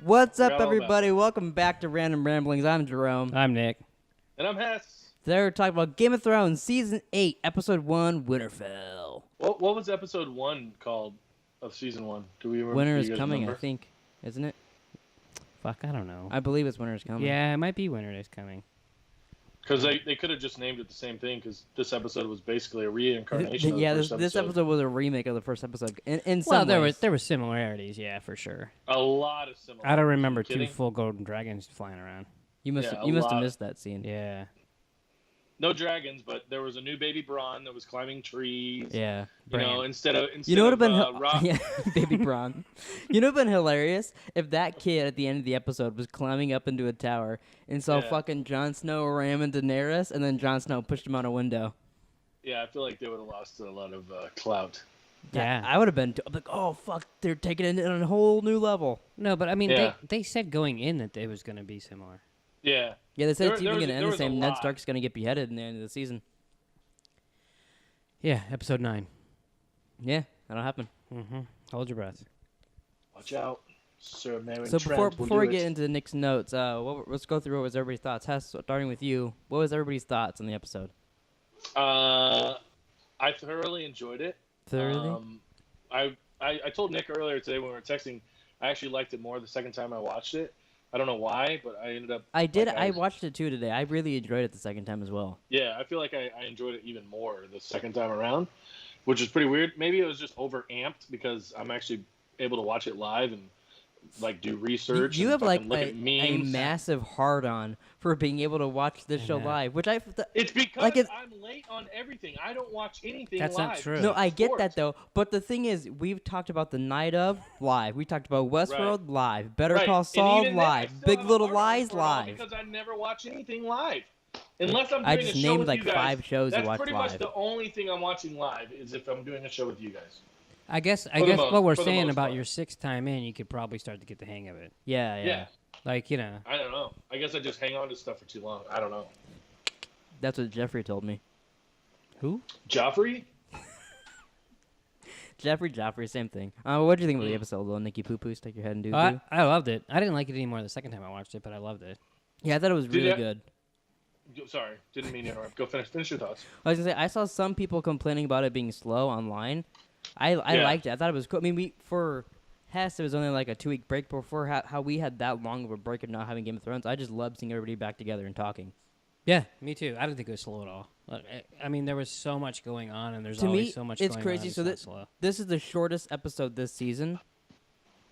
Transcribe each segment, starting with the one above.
What's up, everybody? Welcome back to Random Ramblings. I'm Jerome. I'm Nick. And I'm Hess. Today we're talking about Game of Thrones, Season 8, Episode 1, Winterfell. What was Episode 1 called of Season 1? Do we remember? Winter is Coming, I think. Isn't it? Fuck, I don't know. I believe it's Winter is Coming. Yeah, it might be Winter is Coming. Because they could have just named it the same thing, because this episode was basically a reincarnation of the first this episode was a remake of the first episode. In Well, some ways. there were similarities, yeah, for sure. A lot of similarities. I don't remember two kidding? full golden dragons flying around. You must have missed that scene. Yeah. No dragons, but there was a new baby Bran that was climbing trees. Yeah. You know, instead of been yeah, baby Bran. You know what would have been hilarious if that kid at the end of the episode was climbing up into a tower and saw fucking Jon Snow ramming Daenerys, and then Jon Snow pushed him out a window. Yeah, I feel like they would have lost a lot of clout. Yeah, I would have been like, oh fuck, they're taking it on a whole new level. No, but I mean, they said going in that it was going to be similar. Yeah. Yeah, they said it's even going to end the same. Ned Stark's going to get beheaded in the end of the season. Yeah, Episode 9. Yeah, that'll happen. Mm-hmm. Hold your breath. Watch out, Sir Mary. So before we get into Nick's notes, let's go through what was everybody's thoughts. Hess, starting with you, what was everybody's thoughts on the episode? I thoroughly enjoyed it. Thoroughly? I told Nick earlier today when we were texting, I actually liked it more the second time I watched it. I don't know why, but I ended up... I watched it too today. I really enjoyed it the second time as well. Yeah, I feel like I enjoyed it even more the second time around, which is pretty weird. Maybe it was just over-amped because I'm actually able to watch it live and do research. You have look a at memes. massive hard-on for being able to watch this show live, which it's because I'm late on everything. I don't watch anything live. That's not true. No, I get that though. But the thing is, we've talked about The Night of live. We talked about Westworld live. Better Call Saul live. Big Little Lies live. Because I never watch anything live. Unless I'm doing I just a show named with you guys, 5 shows you watch That's pretty live. much the only thing I'm watching live is if I'm doing a show with you guys. I guess what we're saying about your 6th time in, you could probably start to get the hang of it. Yeah. Like, you know. I don't know. I guess I just hang on to stuff for too long. I don't know. That's what Jeffrey told me. Who? Joffrey? Joffrey, same thing. What did you think about the episode, little Nicky Poo Poo? Stick your head and do it. I loved it. I didn't like it anymore the second time I watched it, but I loved it. Yeah, I thought it was really good. Sorry, didn't mean to interrupt. Go finish your thoughts. I was going to say, I saw some people complaining about it being slow online. I liked it. I thought it was cool. I mean, for Hess, it was only like a 2-week break before how we had that long of a break of not having Game of Thrones. I just loved seeing everybody back together and talking. Yeah, me too. I didn't think it was slow at all. I mean, there was so much going on, and there's always so much going on. It's crazy. So this is the shortest episode this season.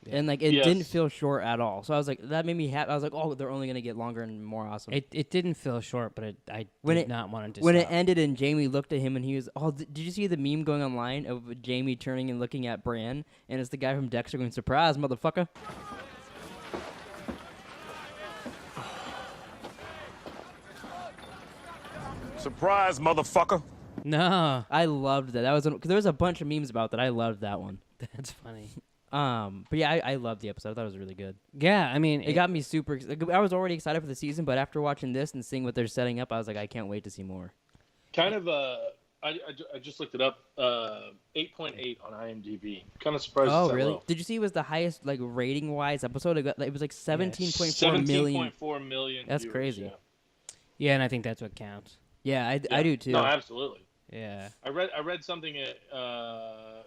Yeah. And it didn't feel short at all. So I was like, that made me happy. I was like, oh, they're only gonna get longer and more awesome. It didn't feel short, but I did not want it to. When stop. it ended and Jaime looked at him and he was, oh, did you see the meme going online of Jaime turning and looking at Bran, and it's the guy from Dexter going, surprise, motherfucker. Surprise, motherfucker. No, I loved that. That was because there was a bunch of memes about that. I loved that one. That's funny. But yeah, I loved the episode. I thought it was really good. Yeah, I mean, it got me super. I was already excited for the season, but after watching this and seeing what they're setting up, I was like, I can't wait to see more. Kind of. I just looked it up. 8.8 on IMDb. Kind of surprised. Oh, really? Low. Did you see it was the highest rating wise episode? It was like 17.4 million. 17.4 million. That's viewers, crazy. Yeah, and I think that's what counts. Yeah, I do too. No, absolutely. Yeah. I read something. It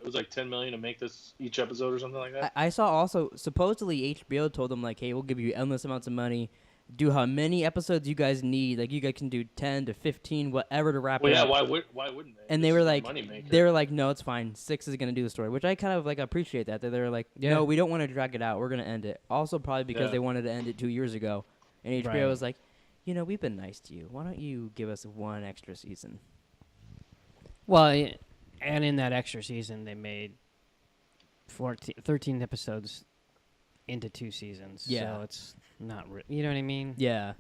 was like 10 million to make this each episode or something like that. I saw also supposedly HBO told them like, hey, we'll give you endless amounts of money. Do how many episodes you guys need. Like you guys can do 10 to 15, whatever to wrap it up. Why wouldn't they? And they were like, no, it's fine. 6 is gonna do the story, which I kind of appreciate that. They were like, no, we don't want to drag it out. We're gonna end it. Also, probably because they wanted to end it 2 years ago, and HBO was like, we've been nice to you. Why don't you give us 1 extra season? Well, and in that extra season, they made 13 episodes into 2 seasons. Yeah. So it's not you know what I mean? Yeah.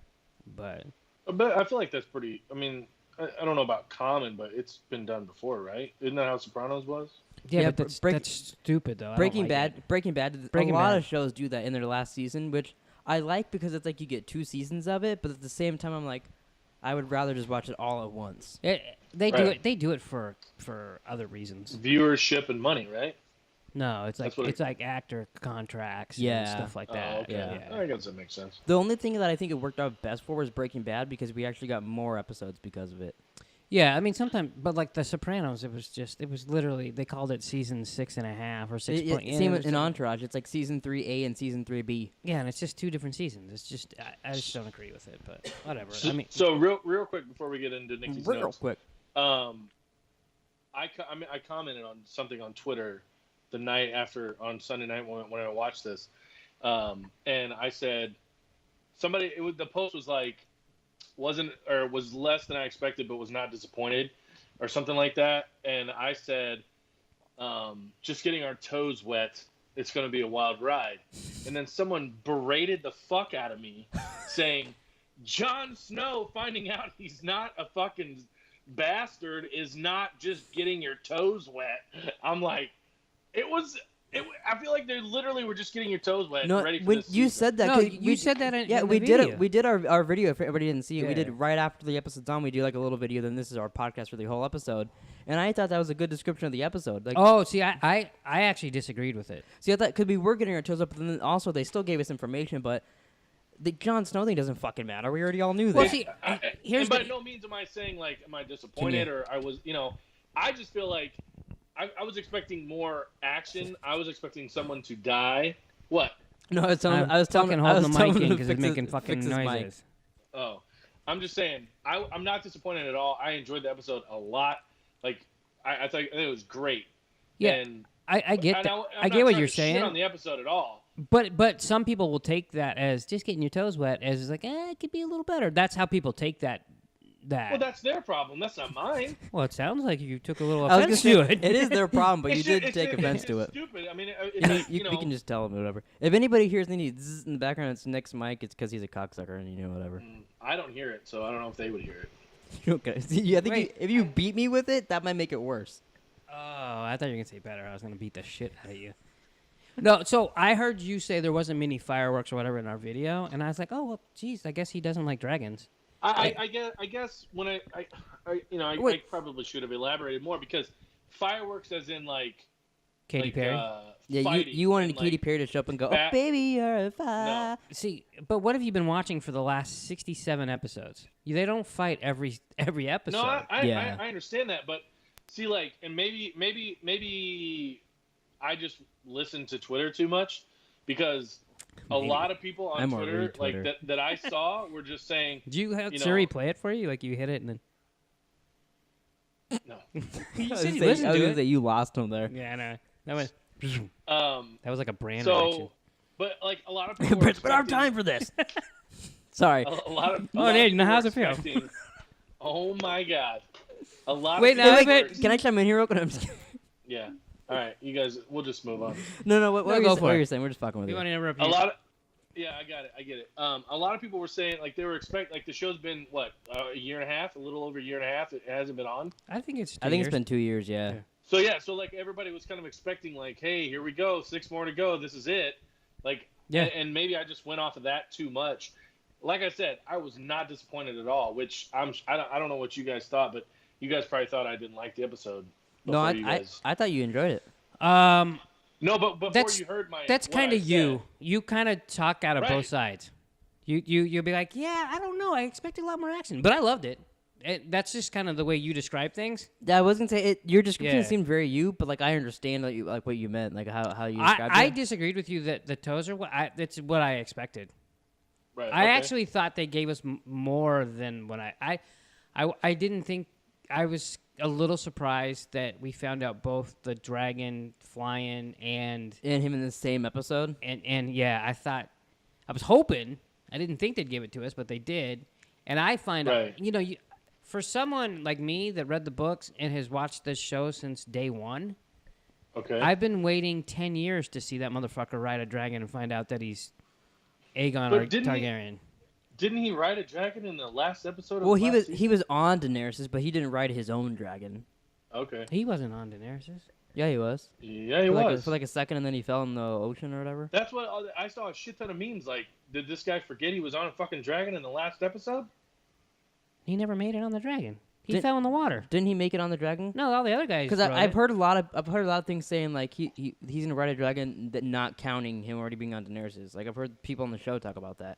But I feel like that's pretty... I mean, I don't know about common, but it's been done before, right? Isn't that how Sopranos was? Yeah, but that's stupid, though. Breaking Bad, a lot of shows do that in their last season, which I like because it's like you get 2 seasons of it, but at the same time, I'm like, I would rather just watch it all at once. They do it for other reasons. Viewership and money, right? No, it's like That's what actor contracts Yeah. and stuff like Oh, that. okay. Yeah. I guess that makes sense. The only thing that I think it worked out best for was Breaking Bad because we actually got more episodes because of it. Yeah, I mean, sometimes, but like The Sopranos, it was literally, they called it season 6.5 or 6. Same in Entourage. It's like season 3A and season 3B. Yeah, and it's just 2 different seasons. It's just, I just don't agree with it, but whatever. So, I mean, real quick before we get into Nikki's Real notes, quick. I commented on something on Twitter the night after on Sunday night when I watched this, and I said the post was like was less than I expected, but was not disappointed, or something like that. And I said, just getting our toes wet, it's going to be a wild ride. And then someone berated the fuck out of me, saying, Jon Snow finding out he's not a fucking bastard is not just getting your toes wet. I'm like, I feel like they literally were just getting your toes wet. No, and ready for when this you season. said that, no, 'cause you said that in yeah, in we the did video. it. We did our video. If everybody didn't see it, we Yeah. did right after the episode's on. We do like a little video. Then this is our podcast for the whole episode. And I thought that was a good description of the episode. Like, Oh, see, I actually disagreed with it. see, I thought because we were getting our toes up, but then also they still gave us information. But the Jon Snow thing doesn't fucking matter. We already all knew that. Well, see, here's and by the, no means am I saying like, am I disappointed or I was, I just feel like I was expecting more action. I was expecting someone to die. What? No, I was telling. I'm I was telling. fucking I was holding the telling mic him in to because it's fix his- making fucking fix his mic. noises. Oh, I'm just saying. I'm not disappointed at all. I enjoyed the episode a lot. Like I thought it was great. Yeah, And I get and that. I'm I not get what trying you're to shit saying. on the episode at all. But some people will take that as just getting your toes wet as like, it could be a little better. That's how people take that. Well, that's their problem. That's not mine. Well, it sounds like you took a little I was gonna offense say, to it. it is their problem, but you It's did just- take it's offense just to it. Stupid. I mean, We can just tell him whatever. If anybody hears any zzz in the background, it's Nick's mic. It's because he's a cocksucker, and whatever. I don't hear it, so I don't know if they would hear it. Okay. Yeah, I think Wait. if you beat me with it, that might make it worse. Oh, I thought you were gonna say better. I was gonna beat the shit out of you. No, so I heard you say there wasn't many fireworks or whatever in our video, and I was like, oh well, geez, I guess he doesn't like dragons. I guess when I Wait. probably should have elaborated more because fireworks, as in like Katy like, Perry. Yeah, fighting you wanted and, Katy like, Perry to show up and go, bat- "Oh, baby, you're a fire." See, but what have you been watching for the last 67 episodes? They don't fight every episode. No, Yeah. I understand that, but see, like, and maybe I just listen to Twitter too much because a Maybe. lot of people on I'm more Twitter, read Twitter. like that I saw were just saying, Did you have you Siri know- play it for you? Like you hit it and then no. you I said you was listened to gonna it. say you lost him there. Yeah, I know. That was like a brand So, reaction. but like a lot of people, were It's been our expecting- time for this. Sorry. A lot of Oh, lot Nate, of now people how's were it feel? expecting- Oh my god! A lot. Wait, of now people if were- it- Can I chime in here real quick? I'm just kidding. Yeah. All right, you guys. We'll just move on. No. What No, were go you for what it. were you saying? We're just fucking with We you. want to interrupt A you. lot of. Yeah, I got it. I get it. A lot of people were saying like they were like the show's been what a year and a half, a little over a year and a half. It hasn't been on. I think it's. 2 I think years. it's been 2 years. Yeah. Yeah. So like everybody was kind of expecting like, hey, here we go, 6 more to go. This is it. Like, Yeah. And maybe I just went off of that too much. Like I said, I was not disappointed at all. Which I don't know what you guys thought, but you guys probably thought I didn't like the episode. No, before you I guys. thought you enjoyed it. No, but before That's- you heard my. That's what kind I of you. said- You kind of talk out of Right. both sides. You'll be like, yeah, I don't know. I expected a lot more action, but I loved it. That's just kind of the way you describe things. I was gonna say it. Your description Yeah. seemed very you, but like I understand that you like what you meant, like how you described I it. disagreed with you that the toes are that's what I expected. Right, I okay. actually thought they gave us more than what I didn't think. I was a little surprised that we found out both the dragon flying and and him in the same episode. yeah, I was hoping. I didn't think they'd give it to us, but they did. And I find Right. out, for someone like me that read the books and has watched this show since day one, Okay. I've been waiting 10 years to see that motherfucker ride a dragon and find out that he's Aegon But or didn't he- Targaryen. Didn't he ride a dragon in the last episode? Of Well, last he season? was on Daenerys, but he didn't ride his own dragon. Okay. He wasn't on Daenerys. Yeah, he was. Yeah, he for was. like a second, and then he fell in the ocean or whatever. That's what I saw a shit ton of memes. Like, did this guy forget he was on a fucking dragon in the last episode? He never made it on the dragon. He fell in the water. Didn't he make it on the dragon? No, all the other guys. Because I've heard a lot of things saying like he's gonna ride a dragon, that not counting him already being on Daenerys. Like I've heard people on the show talk about that.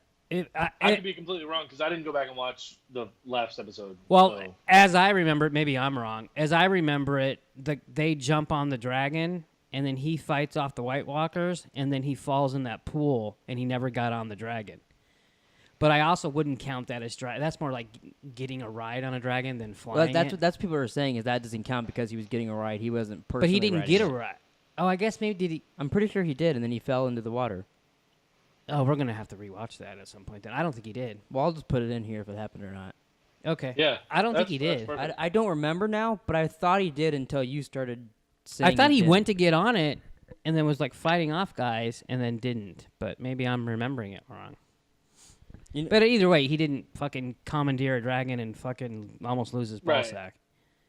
I could be completely wrong because I didn't go back and watch the last episode. Well, so. as I remember it, maybe I'm wrong. As I remember it, they jump on the dragon, and then he fights off the White Walkers, and then he falls in that pool, and he never got on the dragon. But I also wouldn't count that as that's more like getting a ride on a dragon than flying. Well, that's what people are saying is that doesn't count because he was getting a ride. He wasn't personally. But he didn't get a riding it. ride. Oh, I guess maybe did he? I'm pretty sure he did, and then he fell into the water. Oh, we're gonna have to rewatch that at some point. Then I don't think he did. Well, I'll just put it in here if it happened or not. Okay. Yeah, I don't think he did. I don't remember now, but I thought he did until you started saying. I thought he did. went to get on it, and then was like fighting off guys, and then didn't. But maybe I'm remembering it wrong. But either way, he didn't fucking commandeer a dragon and fucking almost lose his ball sack.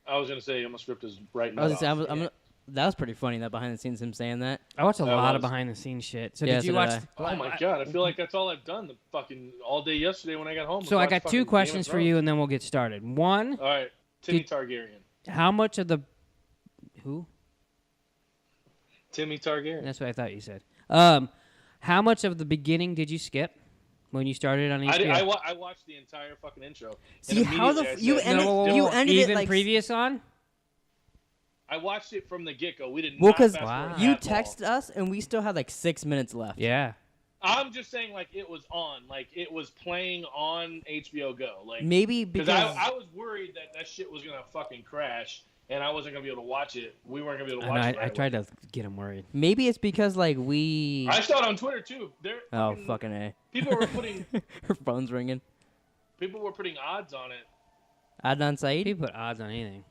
I was gonna say he almost ripped his right nut off. That was pretty funny, that behind the scenes him saying that. I watched a lot of behind the scenes shit. So did you watch? Oh my god, I feel like that's all I've done the fucking all day yesterday when I got home. So I got two questions for you, and then we'll get started. One. All right, Timmy Targaryen. How much of the who? Timmy Targaryen. That's what I thought you said. How much of the beginning did you skip when you started on HBO? I watched the entire fucking intro. See how you ended even it like previous on? I watched it from the get-go. We did well, not because you texted texted us and we still had like 6 minutes left. Yeah. I'm just saying, like, it was on. Like, it was playing on HBO Go. Like, maybe because I was worried that shit was going to fucking crash and I wasn't going to be able to watch it. We weren't going to be able to watch it. I tried to get him worried. Maybe it's because, like, we... I saw it on Twitter, too. Fucking A. People were putting... Her phone's ringing. People were putting odds on it. Adnan Saeed? People put odds on anything.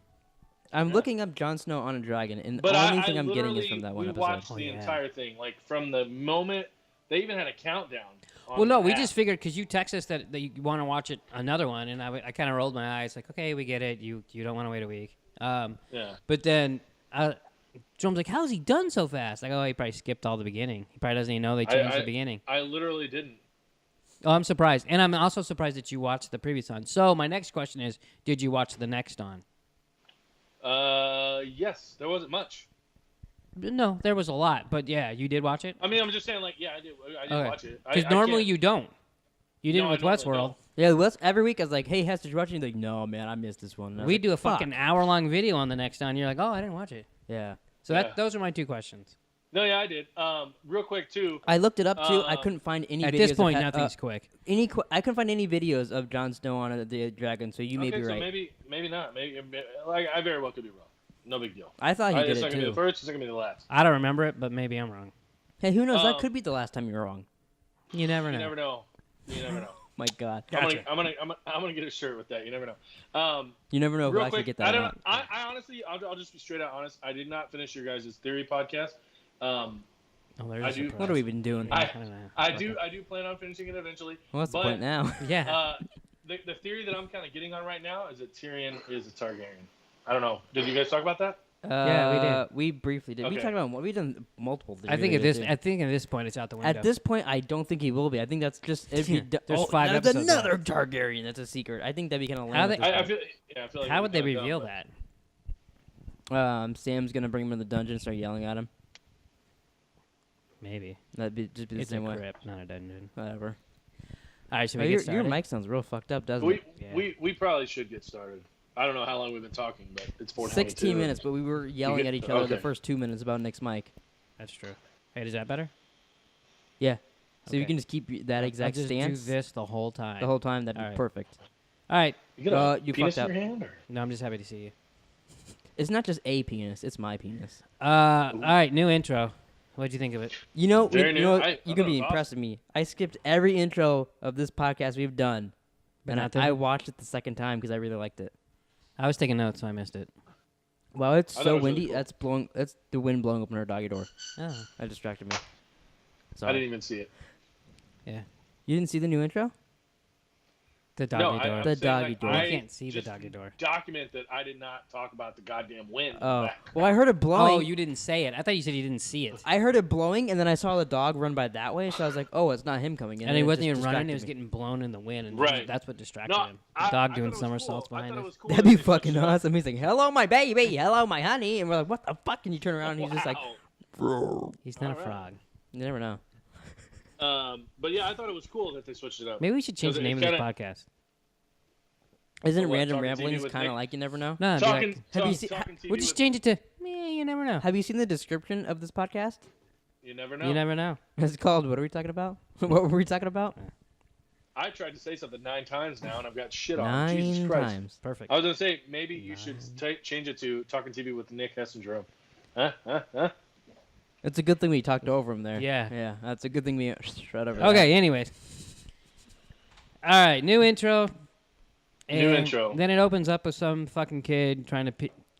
I'm looking up Jon Snow on a dragon, and but the only thing I'm getting is from that one we episode. watched the entire thing, like from the moment they even had a countdown. Well, no, we just figured because you texted us that you want to watch it another one, and I kind of rolled my eyes like, okay, we get it. You don't want to wait a week. Yeah. But then John's like, how's he done so fast? Like, oh, he probably skipped all the beginning. He probably doesn't even know they changed the beginning. I literally didn't. Oh, I'm surprised, and I'm also surprised that you watched the previous one. So my next question is, did you watch the next on? Yes, there wasn't much. No, there was a lot, but yeah, you did watch it? I mean, I'm just saying, like, yeah, I did watch it. Because normally you don't. You didn't with Westworld. Yeah, every week I was like, hey, Hester, did you watch it? You're like, no, man, I missed this one. We do a fucking hour-long video on the next on. You're like, oh, I didn't watch it. Yeah. So those are my two questions. No, yeah, I did. Real quick, too. I looked it up, too. I couldn't find any videos. At this point, nothing's quick. I couldn't find any videos of Jon Snow on the dragon, so you may be right. So maybe not. Maybe like, I very well could be wrong. No big deal. I thought he did it, too. It's not going to be the first, it's not going to be the last. I don't remember it, but maybe I'm wrong. Hey, who knows? That could be the last time you're wrong. You never know. You never know. You never know. My God. Gotcha. I'm gonna get a shirt with that. You never know. You never know who real actually quick, get that. I honestly, I'll just be straight out honest. I did not finish your guys' theory podcast. What have we been doing? I do plan on finishing it eventually. Well, what's the point now? Yeah. The theory that I'm kind of getting on right now is that Tyrion is a Targaryen. I don't know. Did you guys talk about that? Yeah, we did. We briefly did. Okay. We talked about we've done multiple. I think at this point it's out the window. At this point, I don't think he will be. I think that's just if he. There's 5 episodes. Another Targaryen. That's a secret. I think that'd be kind of lame. I feel like how would they reveal that? Sam's gonna bring him in the dungeon and start yelling at him. Maybe. That'd be just the same way. It's a crypt, not a dungeon. Whatever. All right, so we get started. Your mic sounds real fucked up, doesn't it? We probably should get started. I don't know how long we've been talking, but it's 4:22. 16 minutes, but we were yelling at each other the first 2 minutes about Nick's mic. That's true. Hey, is that better? Yeah. So you can just keep that exact just stance. Do this the whole time. The whole time, that'd be perfect. All right. You got a you penis fucked in your up. hand? Or? No, I'm just happy to see you. It's not just a penis; it's my penis. All right, new intro. What'd you think of it? You know, Very new. you can be impressed with me. I skipped every intro of this podcast we've done, and I watched it the second time because I really liked it. I was taking notes, so I missed it. Well, it's so windy. Really cool. That's the wind blowing open our doggy door. Oh. That distracted me. I didn't even see it. Yeah. You didn't see the new intro? The doggy door. The doggy door. I can't see the doggy door. Document that I did not talk about the goddamn wind. Oh, well, I heard it blowing. Oh, you didn't say it. I thought you said you didn't see it. I heard it blowing, and then I saw the dog run by that way, so I was like, oh, it's not him coming in. And he it wasn't just even running. It was distracted me. getting blown in the wind, and Right. that's what distracted No, him. The dog doing somersaults cool. behind us. Cool That'd be fucking awesome. He's like, hello, my baby. Hello, my honey. And we're like, what the fuck? And you turn around, and he's just like, He's not a Alright. frog. you never know. But yeah, I thought it was cool that they switched it up. Maybe we should change the name of this podcast. Isn't what, Random Talking Ramblings TV with kind of Nick? like You Never Know? No, it'd be like, Have you seen- Talking TV we'll just with- change it to, you never know. Have you seen the description of this podcast? You never know. You never know. It's called, what are we talking about? What were we talking about? I tried to say something 9 times now, and I've got shit on. Jesus 9 Christ. times. Perfect. I was gonna say maybe you should change it to Talking TV with Nick Hessendrome. Huh? It's a good thing we talked over him there. Yeah. Yeah, that's a good thing we right over Okay, anyways. All right, new intro. New And intro. Then it opens up with some fucking kid trying to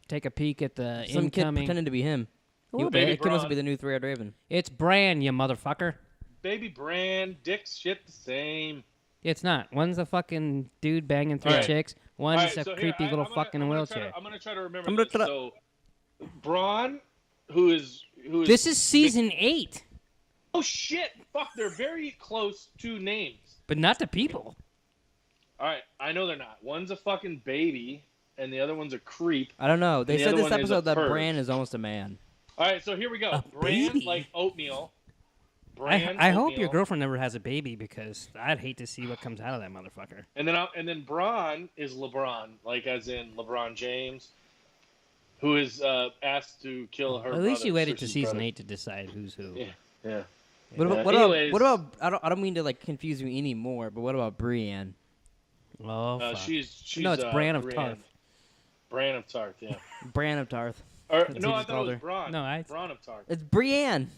take a peek at the Some kid incoming. pretending to be him. A little Baby bit. It could also Bron. be the new Three-Eyed Raven. It's Bran, you motherfucker. Baby Bran, Dick's shit the same. It's not. One's a fucking dude banging 3 Alright. chicks. One's Alright, a so here, creepy little I'm gonna- fucking I'm gonna wheelchair. I'm gonna try to remember I'm gonna this. try- So, Braun, who is This is season 8, oh shit! Fuck, they're very close to names. but not to people. All right, I know they're not. One's a fucking baby, and the other one's a creep. I don't know. They And the said other this one is a episode that perv. Bran is almost a man. All right, so here we go. A Bran, baby? like oatmeal. Bran, I hope your oatmeal. girlfriend never has a baby because I'd hate to see what comes out of that motherfucker. And then Bron is LeBron, like as in LeBron James, who is asked to kill her. At least brother, you waited to Cersei's season brother. 8 to decide who's who. Yeah. What about, Anyways. what about I don't mean to like confuse you anymore, but what about Brienne? Oh, fuck. She's No, it's Bran of Brienne. Tarth. Bran of Tarth, yeah. Bran of Tarth. Or, That's no, what I you thought it called was her. Bron. No, Bran of Tarth. It's Brienne.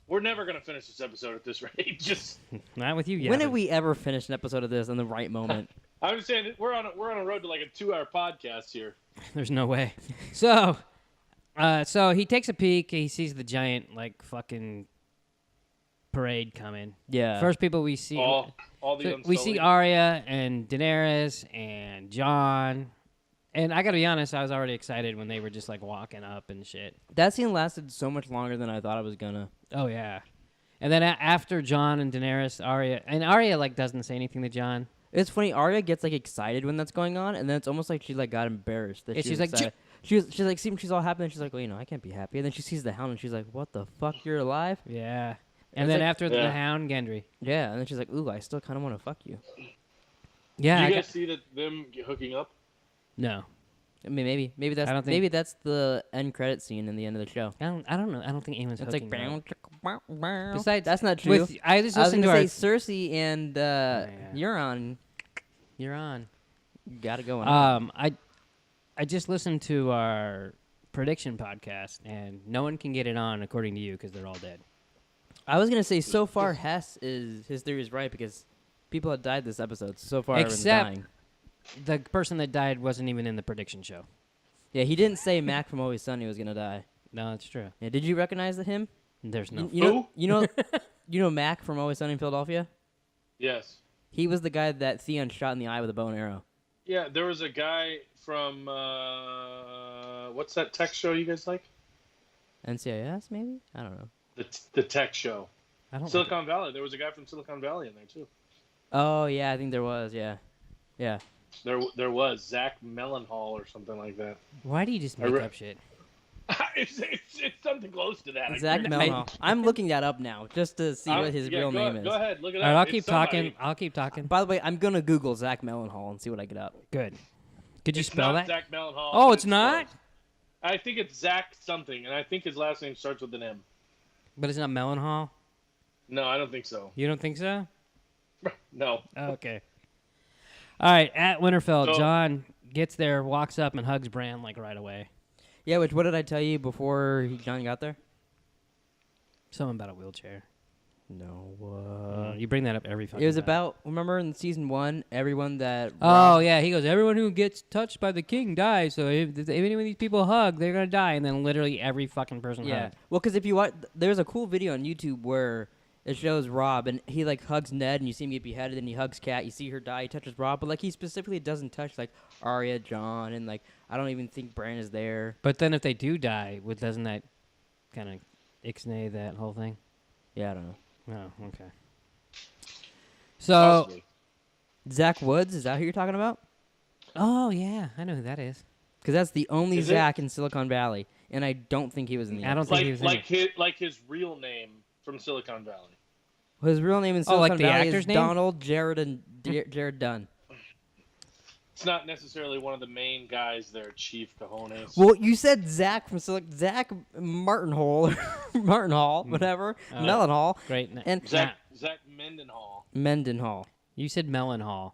We're never gonna finish this episode at this rate. Just Not with you yet. When did we ever finish an episode of this in the right moment? I'm just saying we're on a road to like a 2-hour podcast here. There's no way. So he takes a peek. He sees the giant, like, fucking parade coming. Yeah. First people we see. All the So we see Unsullied. Arya and Daenerys and Jon. And I gotta be honest, I was already excited when they were just like walking up and shit. That scene lasted so much longer than I thought it was gonna. Oh yeah. And then after Jon and Daenerys, Arya like doesn't say anything to Jon. It's funny. Arya gets like excited when that's going on, and then it's almost like she like got embarrassed that Yeah, she she's was like, excited. She's like, she's all happy, and she's like, well, I can't be happy. And then she sees the Hound, and she's like, what the fuck, you're alive? Yeah. And It's then like- after Yeah. the Hound, Gendry. Yeah. And then she's like, ooh, I still kind of want to fuck you. Yeah. Do I you guys got- see them hooking up? no. I mean, maybe that's I don't think- maybe that's the end credit scene in the end of the show. I don't know. I don't think anyone's It's hooking like, up. Besides, Besides, that's not true. I just I was listened gonna to say our. Cersei and Yeah. Euron You're on. got it going. on. I just listened to our prediction podcast, and no one can get it on according to you because they're all dead. I was gonna say so far his theory is right because people have died this episode. So far, everyone's Except- dying. The person that died wasn't even in the prediction show. Yeah, he didn't say Mac from Always Sunny was gonna die. No, that's true. Yeah, did you recognize him? There's no. You know Mac from Always Sunny in Philadelphia? Yes. He was the guy that Theon shot in the eye with a bow and arrow. Yeah, there was a guy from what's that tech show you guys like? NCIS maybe? I don't know. The tech show. I don't. Silicon Valley. There was a guy from Silicon Valley in there too. Oh yeah, I think there was. Yeah. There was Zach Mellenhall or something like that. Why do you just make up shit? it's something close to that. Zach Mellenhall. I'm looking that up now just to see what his real name is. Go ahead, look it All up. right, I'll It's keep somebody. talking. I'll keep talking. By the way, I'm gonna Google Zach Mellenhall and see what I get up. Good. Could you It's spell not that? Zach Mellenhall. Oh, it's not? close. I think it's Zach something, and I think his last name starts with an M. But it's not Mellenhall. No, I don't think so. You don't think so? No. Okay. All right. At Winterfell, So- Jon gets there, walks up, and hugs Bran like right away. Yeah, which what did I tell you before John got there? Something about a wheelchair. No. You bring that up every fucking It was time. about, remember in season 1, everyone that... Oh, yeah. He goes, everyone who gets touched by the king dies. So if any of these people hug, they're going to die. And then literally every fucking person Yeah. hugged. Well, because if you watch... There's a cool video on YouTube where it shows Robb, and he like hugs Ned, and you see him get beheaded, and he hugs Kat. You see her die. He touches Robb, but like he specifically doesn't touch like Arya, Jon, and like I don't even think Bran is there. But then if they do die, doesn't that kind of ixnay that whole thing? Yeah, I don't know. Oh, okay. So, Possibly. Zach Woods, is that who you're talking about? oh yeah, I know who that is. Because that's the only Is it? Zach in Silicon Valley, and I don't think he was in the. I don't think he was in it. like his real name from Silicon Valley. His real name in Oh, like Silicon the Valley actor's is name? Donald Jared Dunn. It's not necessarily one of the main guys there, Chief Cajones. Well, you said Zach from Zach Martin Hall, whatever, Mellenhall, Great. and Zach Mendenhall. Mendenhall. You said Mellenhall.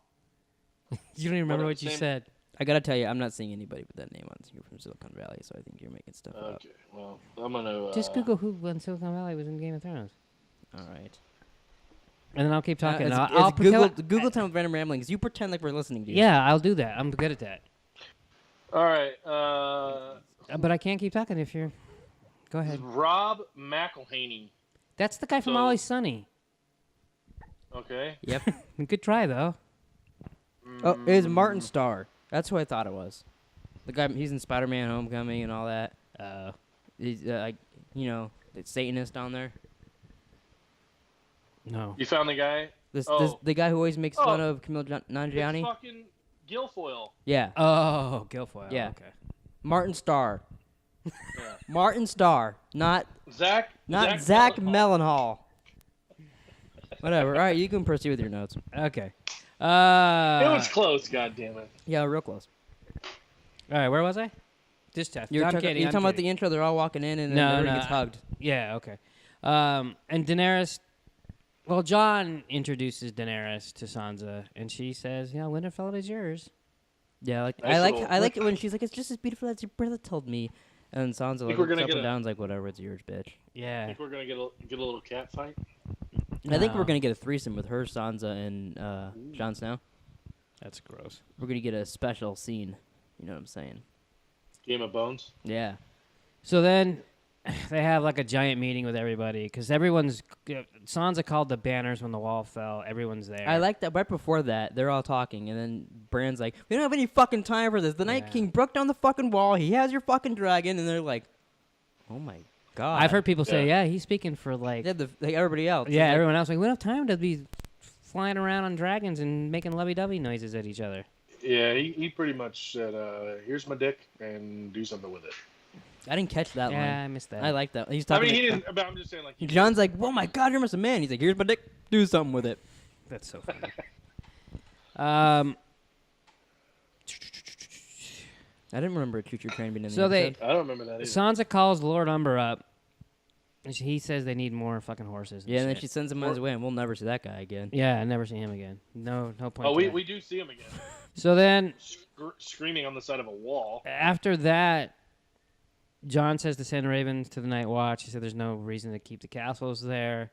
You don't even remember what you Same- said. I gotta tell you, I'm not seeing anybody with that name on here from Silicon Valley, so I think you're making stuff up. Okay, well, I'm gonna Just Google who when Silicon Valley was in Game of Thrones, All right. and then I'll keep talking. It's I'll Google pretend- Google time with random ramblings. You pretend like we're listening to you. Yeah, I'll do that. I'm good at that. All right. But I can't keep talking if you're. Go ahead. Rob McElhaney. That's the guy from So- Always Sunny. Okay. Yep. Good try though. Oh, it was Martin Starr. That's who I thought it was. The guy, he's in Spider-Man: Homecoming and all that. He's like, the Satanist down there. No. You found the guy? This Oh. the guy who always makes fun Oh. of Camille It's Nanjiani. fucking Guilfoyle. Yeah, Oh, Guilfoyle. Yeah. Okay. Martin Starr. Yeah. Martin Starr, not Zach Zach Mellenhall. Mellenhall. Whatever. All right, you can proceed with your notes. Okay. It was close, goddammit. Yeah, real close. All right. Where was I? Just test. You're I'm talking kidding. you're I'm talking about kidding. the intro. They're all walking in, and then No, everyone no. gets hugged. Yeah. Okay. And Daenerys. Well, Jon introduces Daenerys to Sansa, and she says, Winterfell is yours. Yeah, like Nice I like it when she's like, it's just as beautiful as your brother told me, and Sansa like we're looks gonna up get and a- down, like whatever, it's yours, bitch. I Yeah. think we're gonna get a little cat fight. I think we're No. gonna get a threesome with her, Sansa, and Jon Snow. That's gross. We're gonna get a special scene. You know what I'm saying? Game of Bones. Yeah. So then they have like a giant meeting with everybody because everyone's. Sansa called the banners when the wall fell. Everyone's there. I like that. Right before that, they're all talking, and then Bran's like, "We don't have any fucking time for this. The Night Yeah. King broke down the fucking wall. He has your fucking dragon," and they're like, "Oh my god." I've heard people say, Yeah. yeah, he's speaking for like. Yeah, like everybody else. Yeah, It's like, everyone else like we don't have time to be flying around on dragons and making lovey-dovey noises at each other. Yeah, he pretty much said, "Here's my dick and do something with it." I didn't catch that Yeah, line. I missed that. I like that. He's I talking. mean, he to- didn't. But I'm just saying, like, John's like, "Oh my god, you're almost a man." He's like, "Here's my dick. Do something with it." That's so funny. um. I didn't remember a choo-choo train being in So the they- episode. I don't remember that either. Sansa calls Lord Umber up. And he says they need more fucking horses. Yeah, and then shit. she sends him on his way, and we'll never see that guy again. Yeah, I never see him again. No point. Oh, to we that. do see him again, So then screaming on the side of a wall. after that, Jon says to send ravens to the Night Watch. He said there's no reason to keep the castles there.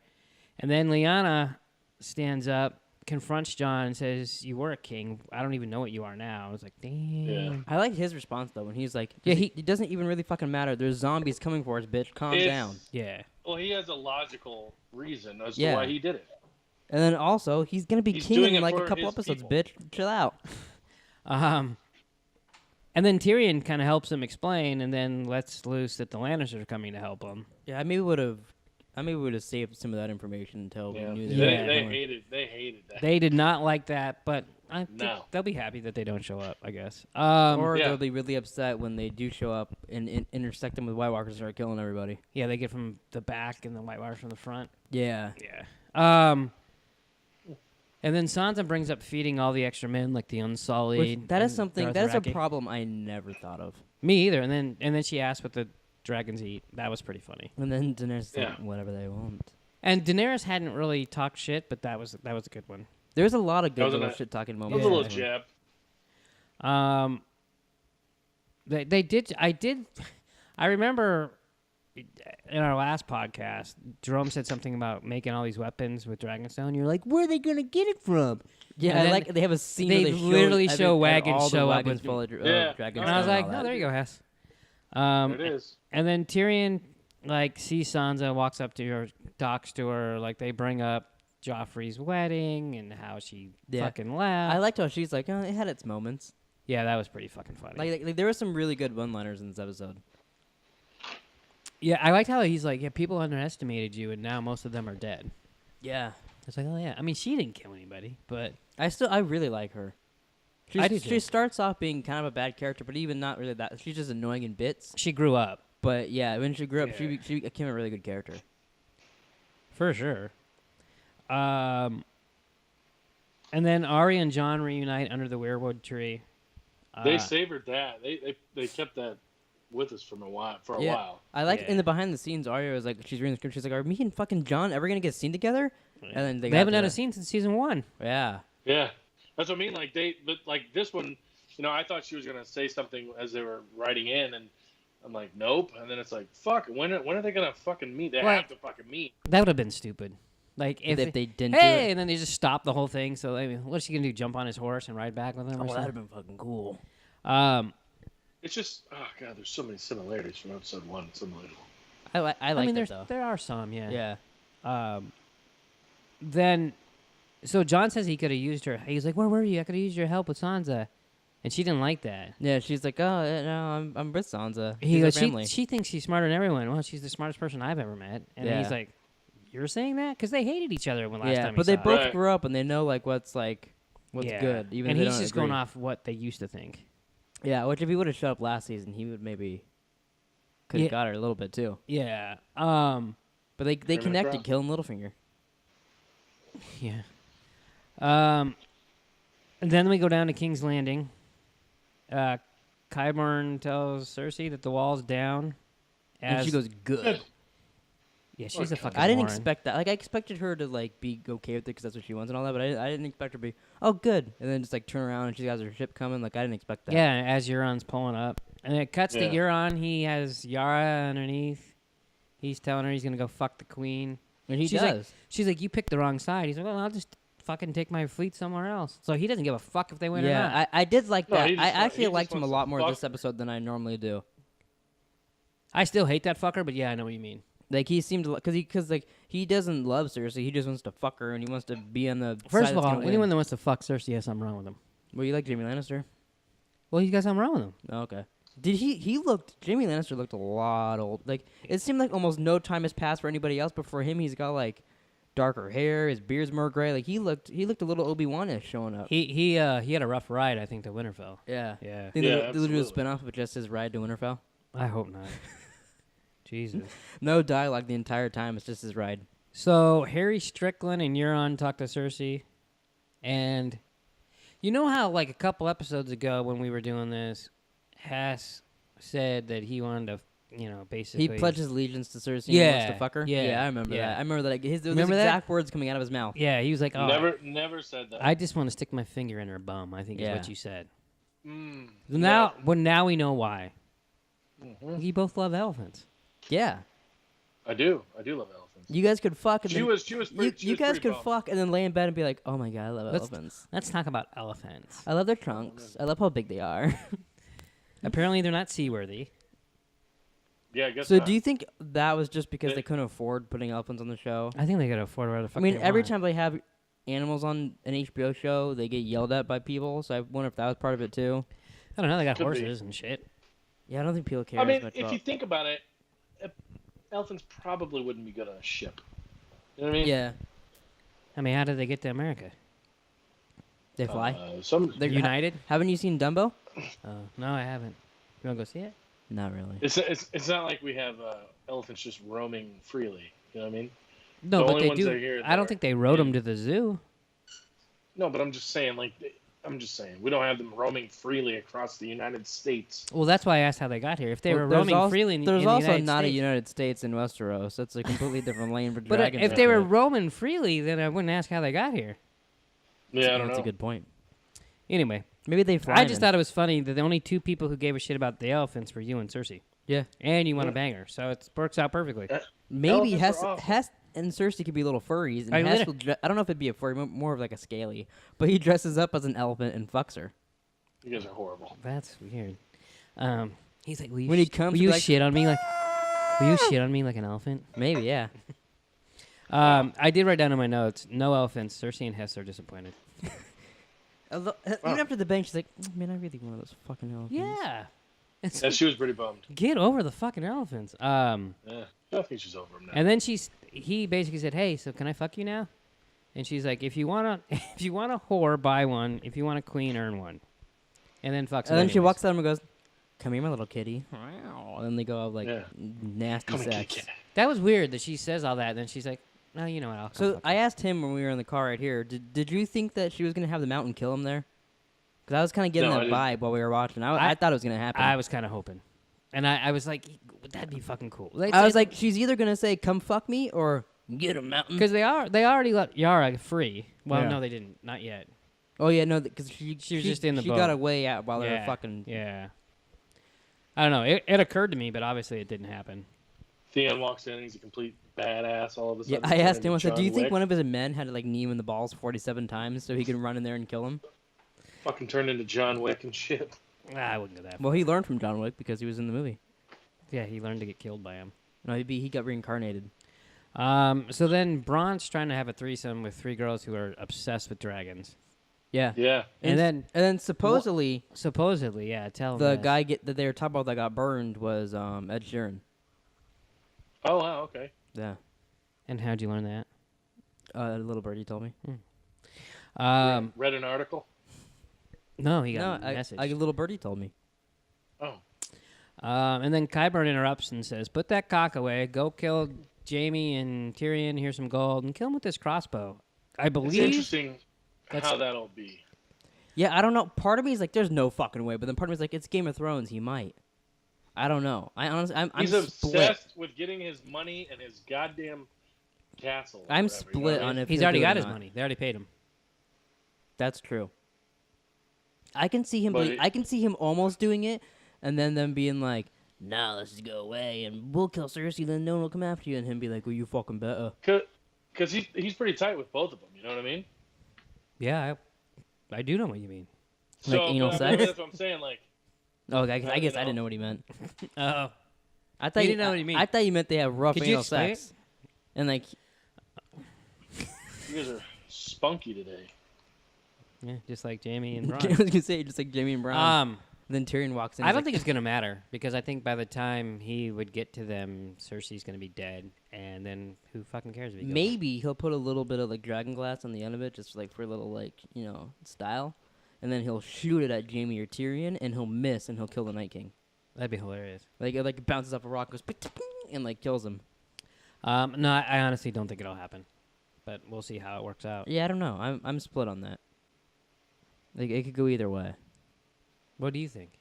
And then Lyanna stands up, confronts Jon, and says, "You were a king. I don't even know what you are now." I was like, "Damn." Yeah. I like his response though when he's like, Yeah, it doesn't even really fucking matter. There's zombies coming for us, bitch. Calm It's- down." Yeah. Well, he has a logical reason as Yeah. to why he did it. And then also, he's gonna be He's king doing in it like a for couple his episodes, people. bitch. Chill out. And then Tyrion kind of helps him explain, and then lets loose that the Lannisters are coming to help him. Yeah, I maybe would have saved some of that information until Yeah. we knew They, they Yeah. were they going. hated that. They did not like that, but I think No. they'll be happy that they don't show up, I guess. Or Yeah. they'll be really upset when they do show up and intersect them with White Walkers and start killing everybody. Yeah, they get from the back and the White Walkers from the front. Yeah. Yeah. And then Sansa brings up feeding all the extra men, like the Unsullied. Which, that is and something. That is a Dothraki. problem I never thought of. Me either. And then she asked what the dragons eat. That was pretty funny. And then Daenerys Yeah. like, whatever they want. And Daenerys hadn't really talked shit, but that was a good one. There's a lot of That was good a little nice- shit talking It moments. was a Yeah. little jab. They did. I remember in our last podcast, Jerome said something about making all these weapons with Dragonstone. You're like, where are they gonna get it from? Yeah, And I then like they have a scene they where they literally show, show I think, wagons all the show up wagons with- full of Yeah. dragon. And I was and like, all no, that. there you go, Hess. There it is. And then Tyrion like sees Sansa, walks up to her, talks to her, like they bring up Joffrey's wedding and how she fucking laughed. I liked how she's like, it had its moments. Yeah, that was pretty fucking funny. Like there were some really good one-liners in this episode. Yeah, I liked how he's like, yeah, people underestimated you, and now most of them are dead. Yeah. It's like, oh yeah. I mean, she didn't kill anybody, but I really like her. I do too. She starts off being kind of a bad character, but even not really that. She's just annoying in bits. she grew up But yeah, when she grew up, she became a really good character. for sure. And then Arya and Jon reunite under the weirwood tree. They savored that. They kept that with us for a while. I like in the behind the scenes, Arya was like, she's reading the script. She's like, "Are me and fucking Jon ever gonna get seen together?" And then They haven't had a scene since season 1. Yeah. Yeah, that's what I mean. But this one, I thought she was gonna say something as they were writing in, and I'm like, nope. And then it's like, fuck. When are they gonna fucking meet? They have to fucking meet. That would have been stupid. Like if they didn't. Hey, do it. and then they just stop the whole thing. So I mean, what's she gonna do? Jump on his horse and ride back with him? Oh, or that'd something? have been fucking cool. It's just, oh god, there's so many similarities from episode 1. It's unbelievable. I like I mean, that though. there are some, yeah. Yeah. Then, so Jon says he could have used her. He's like, "Where were you? I could have used your help with Sansa," and she didn't like that. Yeah, she's like, "Oh, no, I'm with Sansa." He She's goes, our family. she thinks she's smarter than everyone. Well, she's the smartest person I've ever met. And then he's like, "You're saying that?" Because they hated each other when last time. But they both Right. grew up and they know like what's good. Even and if they he's don't just agree. going off what they used to think. Yeah, which if he would have shut up last season, he would maybe could have got her a little bit too. Yeah. But they connected, Cross. killing Littlefinger. Yeah. And then we go down to King's Landing. Qyburn tells Cersei that the wall's down. And she goes, "Good." Yeah, she's a fucking I didn't moron. expect that. Like, I expected her to like be okay with it because that's what she wants and all that. But I didn't expect her to be, "Oh, good," and then just like turn around and she has her ship coming. Like, I didn't expect that. Yeah, as Euron's pulling up. And it cuts to Euron. He has Yara underneath. He's telling her he's going to go fuck the queen. And he she's does. Like, she's like, "You picked the wrong side." He's like, "Well, I'll just fucking take my fleet somewhere else." So he doesn't give a fuck if they win or not. Yeah, I did like No, that. he I just actually wants liked him a to lot more fuck. this episode than I normally do. I still hate that fucker, but yeah, I know what you mean. Like, he seemed because he doesn't love Cersei. He just wants to fuck her and he wants to be on the First side of that's all, gonna anyone win. that wants to fuck Cersei has something wrong with him. Well, you like Jaime Lannister? Well, you got something wrong with him. Oh, okay. Did Jaime Lannister looked a lot old. Like, it seemed like almost no time has passed for anybody else, but for him, he's got like darker hair, his beard's more gray. Like, he looked a little Obi-Wan-ish showing up. He had a rough ride, I think, to Winterfell. Yeah. Yeah. Think Yeah, they'll do a absolutely. spin-off of just his ride to Winterfell? I hope not. Jesus. No dialogue the entire time. It's just his ride. So Harry Strickland and Euron talk to Cersei, and you know how like a couple episodes ago when we were doing this, Hess said that he wanted to, basically He pledges allegiance to Cersei and wants to fuck her? Yeah, I remember yeah. that. I remember that. His Remember that? exact words coming out of his mouth. Yeah, he was like, "Oh, Never said that. I just want to stick my finger in her bum." I think is Yeah. what you said. Mm, Now, yeah. well, now we know why. Mhm. You both love elephants. Yeah. I do love elephants. You guys could fuck. And She then- was pretty. You guys could bummed. fuck and then lay in bed and be like, "Oh my god, I love Let's- elephants. Let's talk about elephants. I love their trunks. I love how big they are." Apparently, they're not seaworthy. Yeah, I guess So not. do you think that was just because they couldn't afford putting elephants on the show? I think they could afford whatever the fuck I mean, they every want. time they have animals on an HBO show, they get yelled at by people. So I wonder if that was part of it too. I don't know. They got Could be. horses and shit. Yeah, I don't think people care I mean, as much if about. you think about it, elephants probably wouldn't be good on a ship. You know what I mean? Yeah, I mean, how did they get to America? they fly. They're United? Haven't you seen Dumbo? No, I haven't. You want to go see it? Not really. It's not like we have elephants just roaming freely. You know what I mean? No, The but only they ones do. that are here I don't that think they rode them to the zoo. No, but I'm just saying, we don't have them roaming freely across the United States. Well, that's why I asked how they got here. If they Well, were there's roaming als- freely in, There's in the also United not a States. United States in Westeros. That's a completely different lane for But dragons. if right they were there. roaming freely, then I wouldn't ask how they got here. Yeah, I don't That's know. a good point. Anyway, Maybe they fly. I just then. thought it was funny that the only two people who gave a shit about the elephants were you and Cersei. Yeah. And you want to bang her, so it works out perfectly. Maybe Elephants are awesome. Hess and Cersei could be little furries, and I Hess lit- will I don't know if it'd be a furry, more of like a scaly, but he dresses up as an elephant and fucks her. You guys are horrible. That's weird. He's like, will you, When he comes, will he'll you be like, shit on me? Like, Will you shit on me like an elephant? Maybe, yeah. I did write down in my notes, no elephants. Cersei and Hess are disappointed. Even after the bang, she's like, man, I really want those fucking elephants. Yeah. Yeah, she was pretty bummed. Get over the fucking elephants. Yeah, I think she's over him now. And then he basically said, hey, so can I fuck you now? And she's like, if you want a whore, buy one. If you want a queen, earn one. And then fucks him And then she anyways. walks out and goes, come here, my little kitty. And then they go have, like, nasty Come and sex. kick it. That was weird that she says all that, and then she's like, no, you know what, I'll come So fuck I you. asked him when we were in the car right here, did you think that she was going to have the mountain kill him there? Because I was kind of getting No, that I vibe while we were watching. I thought it was going to happen. I was kind of hoping. And I was like, that'd be fucking cool. Like, I was like, she's either going to say, come fuck me, or get a mountain. because they already let Yara free. Well, Yeah. no, they didn't. Not yet. Oh, yeah, no, because she was just in the She boat. got away out while they were fucking... Yeah. I don't know. It occurred to me, but obviously it didn't happen. Theon walks in and he's a complete badass all of a Yeah, sudden. I asked him, I said, John do you think Wick. one of his men had to, like, knee him in the balls 47 times so he could run in there and kill him? Fucking turned into John Wick and shit. I wouldn't go that far. Well, he learned from John Wick because he was in the movie. Yeah, he learned to get killed by him. No, he got reincarnated. So then Braun's trying to have a threesome with 3 girls who are obsessed with dragons. Yeah. Yeah. And then supposedly, supposedly, yeah, tell the him this. guy that they were talking about that got burned was Ed Sheeran. Oh, wow, okay. Yeah. And how'd you learn that? A little birdie told me. Read an article? No, he No, got a message. a little birdie told me. Oh. And then Qyburn interrupts and says, put that cock away, go kill Jaime and Tyrion, here's some gold, and kill him with this crossbow. I It's believe... interesting That's- how that'll be. Yeah, I don't know. Part of me is like, there's no fucking way. But then part of me is like, it's Game of Thrones. He might. I don't know. I honestly, I'm He's split. obsessed with getting his money and his goddamn castle. or I'm whatever, you know split what I on mean? if He's he'll already do it got or his not. money. They already paid him. That's true. I can see him. But I can see him almost doing it, and then them being like, "Nah, let's just go away, and we'll kill Cersei. Then no one will come after you." And him be like, "Well, you fucking better." Because he's pretty tight with both of them, you know what I mean? Yeah, I do know what you mean. Like So, anal but sex? That's what I'm saying. Like, Oh, I guess I you didn't know. know what he meant. Oh. I thought You didn't know what he mean. I thought you meant they have rough Could you anal explain sex, and like, you guys are spunky today. Yeah, just like Jaime and I Bran. was gonna say just like Jaime and Bran. Then Tyrion walks in. I he's don't like, think it's going to matter because I think by the time he would get to them, Cersei's going to be dead, and then who fucking cares if he kills her? maybe he'll put a little bit of like dragon glass on the end of it, just like for a little like style, and then he'll shoot it at Jaime or Tyrion, and he'll miss, and he'll kill the Night King. That'd be hilarious. Like it like bounces off a rock, goes and like kills him. No, I honestly don't think it'll happen, but we'll see how it works out. Yeah, I don't know. I'm split on that. Like it could go either way. What do you think?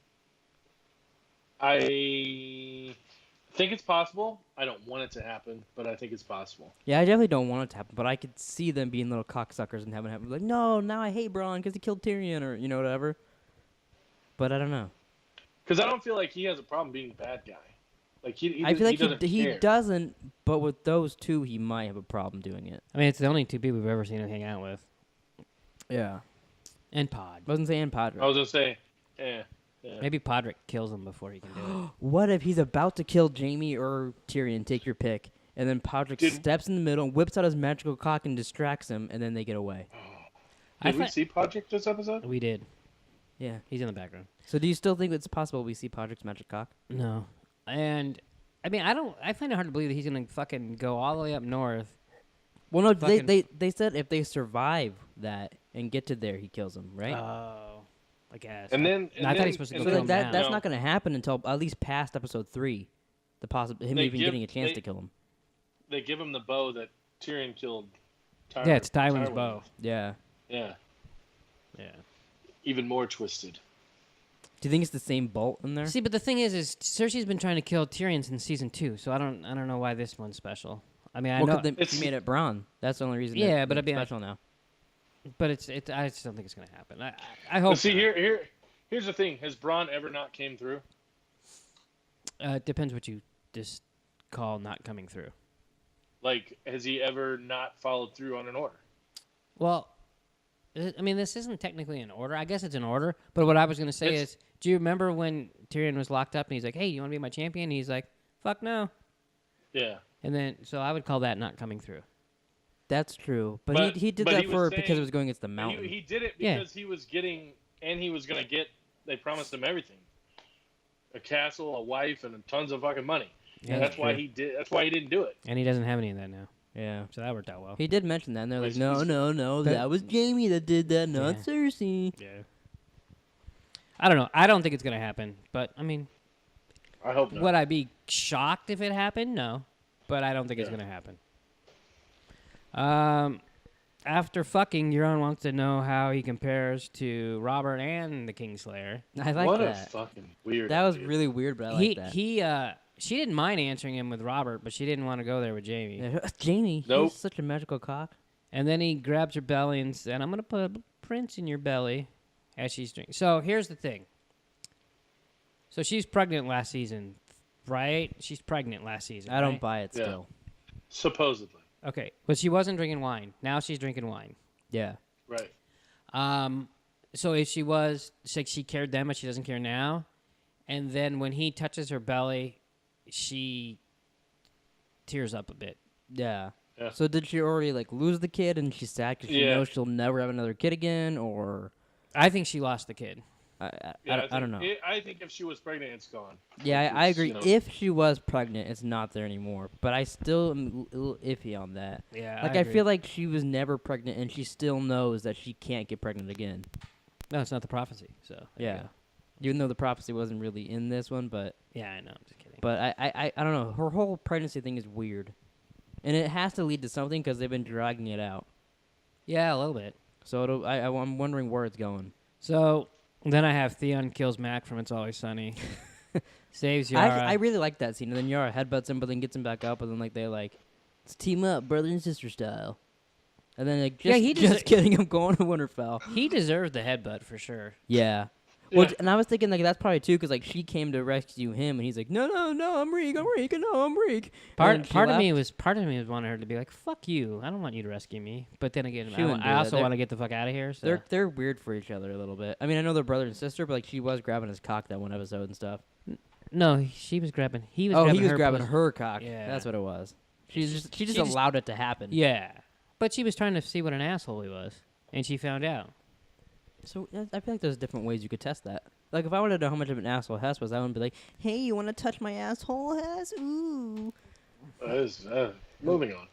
I think it's possible. I don't want it to happen, but I think it's possible. Yeah, I definitely don't want it to happen, but I could see them being little cocksuckers and having it happen. Like, no, now I hate Bronn because he killed Tyrion, or whatever. But I don't know. Because I don't feel like he has a problem being the bad guy. Like I feel like doesn't he care. doesn't, but with those two, he might have a problem doing it. I mean, it's the only 2 people we've ever seen him hang out with. Yeah. And Pod. Wasn't saying Podrick. I was gonna say, yeah. Maybe Podrick kills him before he can do it. What if he's about to kill Jaime or Tyrion? Take your pick. And then Podrick steps in the middle and whips out his magical cock and distracts him, and then they get away. Did we see Podrick this episode? We did. Yeah. He's in the background. So do you still think it's possible we see Podrick's magic cock? No. And, I mean, I find it hard to believe that he's going to fucking go all the way up north. Well, no, Fucking- they said if they survive that and get to there, he kills them, right? Oh, I guess. And then I thought he was supposed to so go like down. that that's No. not going to happen until at least past episode 3. Him They even give- getting a chance they- to kill him. They give him the bow that Tyrion killed. Yeah, it's Tywin's bow. with. Yeah. Yeah, Yeah. even more twisted. Do you think it's the same bolt in there? See, but the thing is Cersei's been trying to kill Tyrion since season 2, so I don't know why this one's special. I mean, I Well, know, 'cause It's- she made it Bronn. That's the only reason. Yeah, but it's I mean, special now. but it's I just don't think it's gonna happen. I hope. But see, not. here's the thing: has Bronn ever not came through? It depends what you just call not coming through. Like, has he ever not followed through on an order? Well, I mean, this isn't technically an order. I guess it's an order. But what I was gonna say It's- is, do you remember when Tyrion was locked up and he's like, "Hey, you want to be my champion?" And he's like, "Fuck no." Yeah. And then, so I would call that not coming through. That's true, but he did that because it was going against the mountain. He did it because he was getting, and he was going to get. They promised him everything: a castle, a wife, and tons of fucking money. Yeah, that's why he did. That's why he didn't do it. And he doesn't have any of that now. Yeah, so that worked out well. He did mention that, and they're like, no, that was Jaime that did that, not Cersei. Yeah. I don't know. I don't think it's gonna happen, but I mean, I hope not. Would I be shocked if it happened? No, but I don't think it's gonna happen. After fucking, Euron wants to know how he compares to Robert and the Kingslayer. I like what that. What a fucking weird. That was really weird, but I like that. She didn't mind answering him with Robert, but she didn't want to go there with Jaime. Yeah, Jaime, nope. He's such a magical cock. And then he grabs her belly and said, I'm going to put a prince in your belly as she's drinking. So here's the thing. So she's pregnant last season, right? She's pregnant last season. I don't buy it still. Supposedly. Okay, but she wasn't drinking wine. Now she's drinking wine. Yeah. Right. So if she was, she cared then, but she doesn't care now. And then when he touches her belly, she tears up a bit. Yeah. So did she already lose the kid and she's sad because she knows she'll never have another kid again, or? I think she lost the kid. I don't know. I think if she was pregnant, it's gone. Yeah, I agree. If she was pregnant, it's not there anymore. But I still am a little iffy on that. Yeah, I feel like she was never pregnant, and she still knows that she can't get pregnant again. No, it's not the prophecy. So yeah, even though the prophecy wasn't really in this one, but yeah, I know. I'm just kidding. But I don't know. Her whole pregnancy thing is weird, and it has to lead to something because they've been dragging it out. Yeah, a little bit. So I'm wondering where it's going. So. Then I have Theon kills Mac from It's Always Sunny. Saves Yara. I really like that scene. And then Yara headbutts him, but then gets him back up. And then let's team up, brother and sister style. And then just kidding, I'm going to Winterfell. He deserved the headbutt for sure. Yeah. Well, and I was thinking that's probably too because she came to rescue him, and he's like, no, I'm Reek, no, I'm Reek. Part of me was wanting her to be like, fuck you, I don't want you to rescue me. But then again, I also want to get the fuck out of here. So. They're weird for each other a little bit. I mean, I know they're brother and sister, but she was grabbing his cock that one episode and stuff. No, she was grabbing. He was grabbing her cock. Yeah, that's what it was. She just allowed it to happen. Yeah, but she was trying to see what an asshole he was, and she found out. So I feel like there's different ways you could test that. Like if I wanted to know how much of an asshole Hess was, I wouldn't be like, "Hey, you want to touch my asshole, Hess? Ooh." Moving on.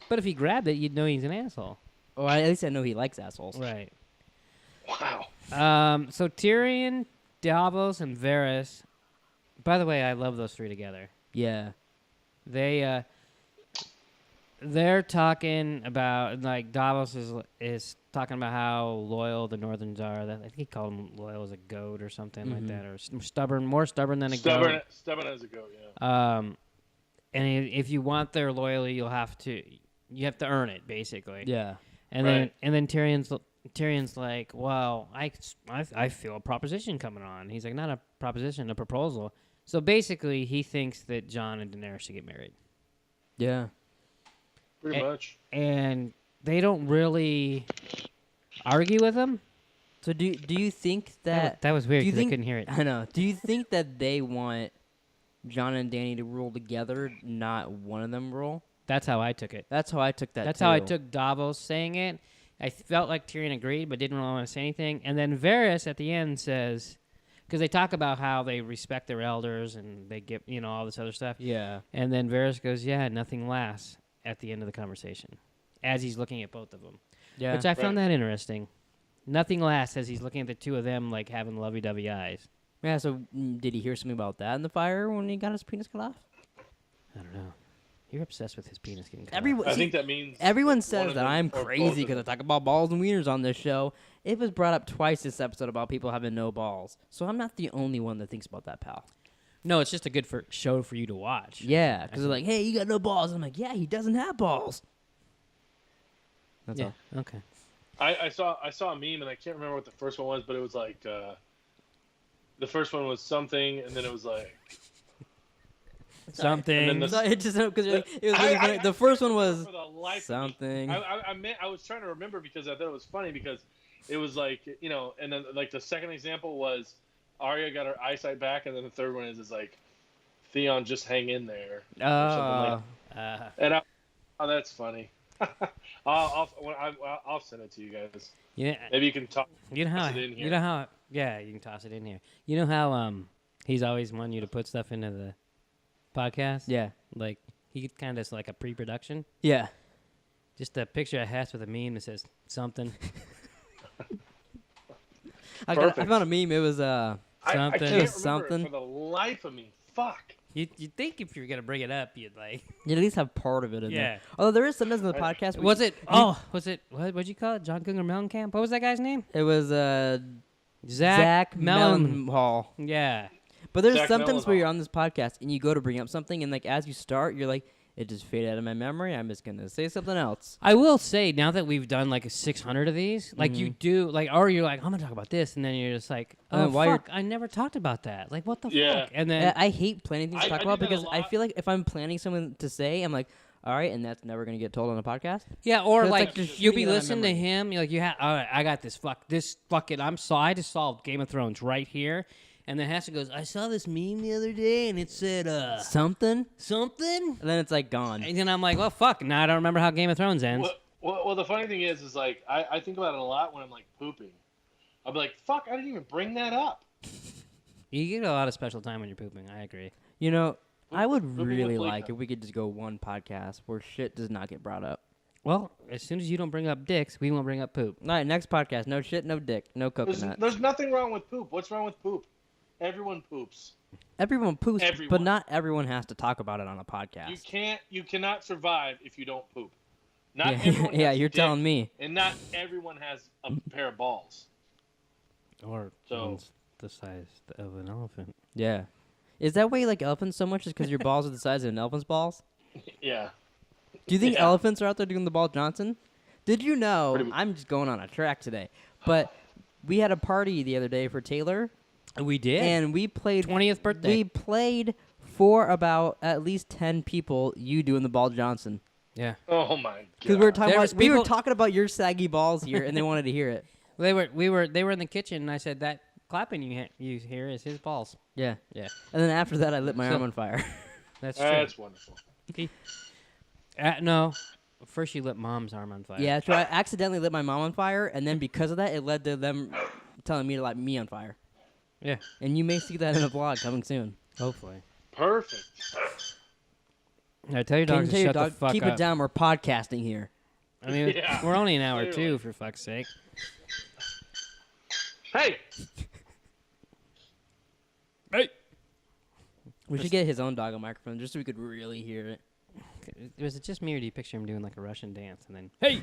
But if he grabbed it, you'd know he's an asshole. Oh, at least I know he likes assholes. Right. Wow. So Tyrion, Davos, and Varys. By the way, I love those three together. Yeah. They're talking about Davos is talking about how loyal the Northerns are. I think he called him loyal as a goat or something like that, or stubborn, more stubborn than a goat. Stubborn as a goat, yeah. And if you want their loyalty, you have to earn it, basically. Yeah. And then Tyrion's like, well, I feel a proposition coming on. He's like, not a proposition, a proposal. So basically, he thinks that Jon and Daenerys should get married. Yeah. Pretty much. And they don't really argue with him. So do you think that was weird because I couldn't hear it. I know. Do you think that they want Jon and Dany to rule together, not one of them rule? That's how I took it. That's how I took that. That's how I took Davos saying it. I felt like Tyrion agreed, but didn't really want to say anything. And then Varys at the end says, because they talk about how they respect their elders and they get all this other stuff. Yeah. And then Varys goes, yeah, nothing lasts at the end of the conversation, as he's looking at both of them. Yeah. Which I found that interesting. Nothing lasts as he's looking at the two of them having lovey-dovey eyes. Yeah, so did he hear something about that in the fire when he got his penis cut off? I don't know. You're obsessed with his penis getting cut off. I think that means... Everyone says that I'm crazy because I talk about balls and wieners on this show. It was brought up twice this episode about people having no balls. So I'm not the only one that thinks about that, pal. No, it's just a good show for you to watch. Yeah, because they're like, hey, you got no balls. I'm like, yeah, he doesn't have balls. That's all. Okay. I saw a meme, and I can't remember what the first one was, but it was like... the first one was something, and then it was like... Something. It just because it was really funny. The first one was something. I was trying to remember because I thought it was funny because it was like and then the second example was Arya got her eyesight back, and then the third one is like Theon, just hang in there. Or something like. And that's funny. I'll send it to you guys. Yeah. Maybe you can toss it in here. You know how? Yeah, you can toss it in here. You know how he's always wanting you to put stuff into the podcast. Yeah. Like he kind of like a pre-production. Yeah. Just a picture of Hess with a meme that says something. I found a meme. It was I something. can't remember something. it for the life of me. Fuck. You'd think if you were gonna bring it up, you'd like. You'd at least have part of it in Yeah. there. Although there is sometimes in the podcast. Was it what'd you call it? John Cougar Mellencamp? What was that guy's name? It was Zach Mellenhall. Yeah. But there's Zach sometimes where Mellenhall. you're on this podcast and you go to bring up something and like as you start, you're like, it just faded out of my memory. I'm just gonna say something else. I will say now that we've done like 600 of these, like you do like, or you're like, I'm gonna talk about this, and then you're just like, oh fuck, I never talked about that. Like what the fuck? And then I hate planning things to talk about do that a because I lot. feel like if I'm planning something to say, I'm like, all right, and that's never gonna get told on a podcast. yeah, or So it's like like just you'll be shooting it on listening to memory. him, you're like you have, all right, I got this. I just solved Game of Thrones right here. And then Hester goes, I saw this meme the other day, and it said, Something, something. and then it's like gone. And then I'm like, well, fuck. Now I don't remember how Game of Thrones ends. Well, the funny thing is like I think about it a lot when I'm like pooping. I'll be like, fuck, I didn't even bring that up. You get a lot of special time when you're pooping. I agree. You know, I would Moving really with like Pleeka. if we could just go one podcast where shit does not get brought up. Well, as soon as you don't bring up dicks, we won't bring up poop. All right, next podcast. No shit, no dick, no coconut. There's nothing wrong with poop. What's wrong with poop? Everyone poops. Everyone poops, but Everyone. not everyone has to talk about it on a podcast. You cannot survive if you don't poop. Not Yeah, everyone yeah, has a you're dick, telling me. And not everyone has a pair of balls. Or So- one's the size of an elephant. Yeah. Is that why you like elephants so much? Is because your balls are the size of an elephant's balls? Yeah. Do you think Yeah. elephants are out there doing the Ball Johnson? Did you know? Pretty- I'm just going on a track today, but we had a party the other day for Taylor, We did. and we played 20th birthday. We played for about at least 10 people. You doing the Ball Johnson? Yeah. Oh my god. Because we were talking There about was we were people- talking about your saggy balls here, and they wanted to hear it. They were in the kitchen, and I said that clapping you hear is his balls. Yeah, Yeah. And then after that, I lit my So- arm on fire. That's true. That's wonderful. No. First, you lit Mom's arm on fire. Yeah, so I accidentally lit my mom on fire, and then because of that, it led to them telling me to light me on fire. Yeah. And you may see that in a vlog coming soon. Hopefully. Perfect. I tell your Can dog you to tell your shut the dog, fuck keep up. it down. We're podcasting here. I mean, Yeah, we're only an hour clearly. two, for fuck's sake. Hey. Hey. We should get his own dog a microphone just so we could really hear it. Was it just me, or do you picture him doing like a Russian dance and then, hey?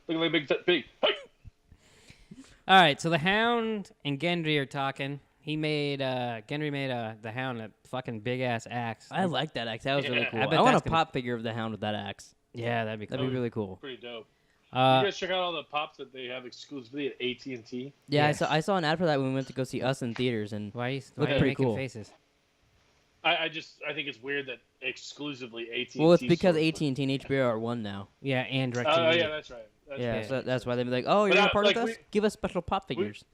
Look at my big fat pig. Hey. All right, so the Hound and Gendry are talking. Gendry made the Hound a fucking big ass axe. I like that axe. That was really Yeah. cool. I I, bet want a that's gonna- pop figure of the Hound with that axe. Yeah, that'd be cool. That'd be really cool. Pretty dope. You Uh, guys check out all the pops that they have exclusively at AT&T. Yeah, Yes. I saw an ad for that when we went to go see Us in theaters, and why are you Looked pretty pretty making cool. faces? I think it's weird that exclusively AT&T. well, it's because stores- AT&T and HBO are one now. Yeah, and Oh, DirecTV. yeah, that's right. That's Yeah, right. so that's why they'd be like, "Oh, you're But, not part like, of us? Give us special pop figures."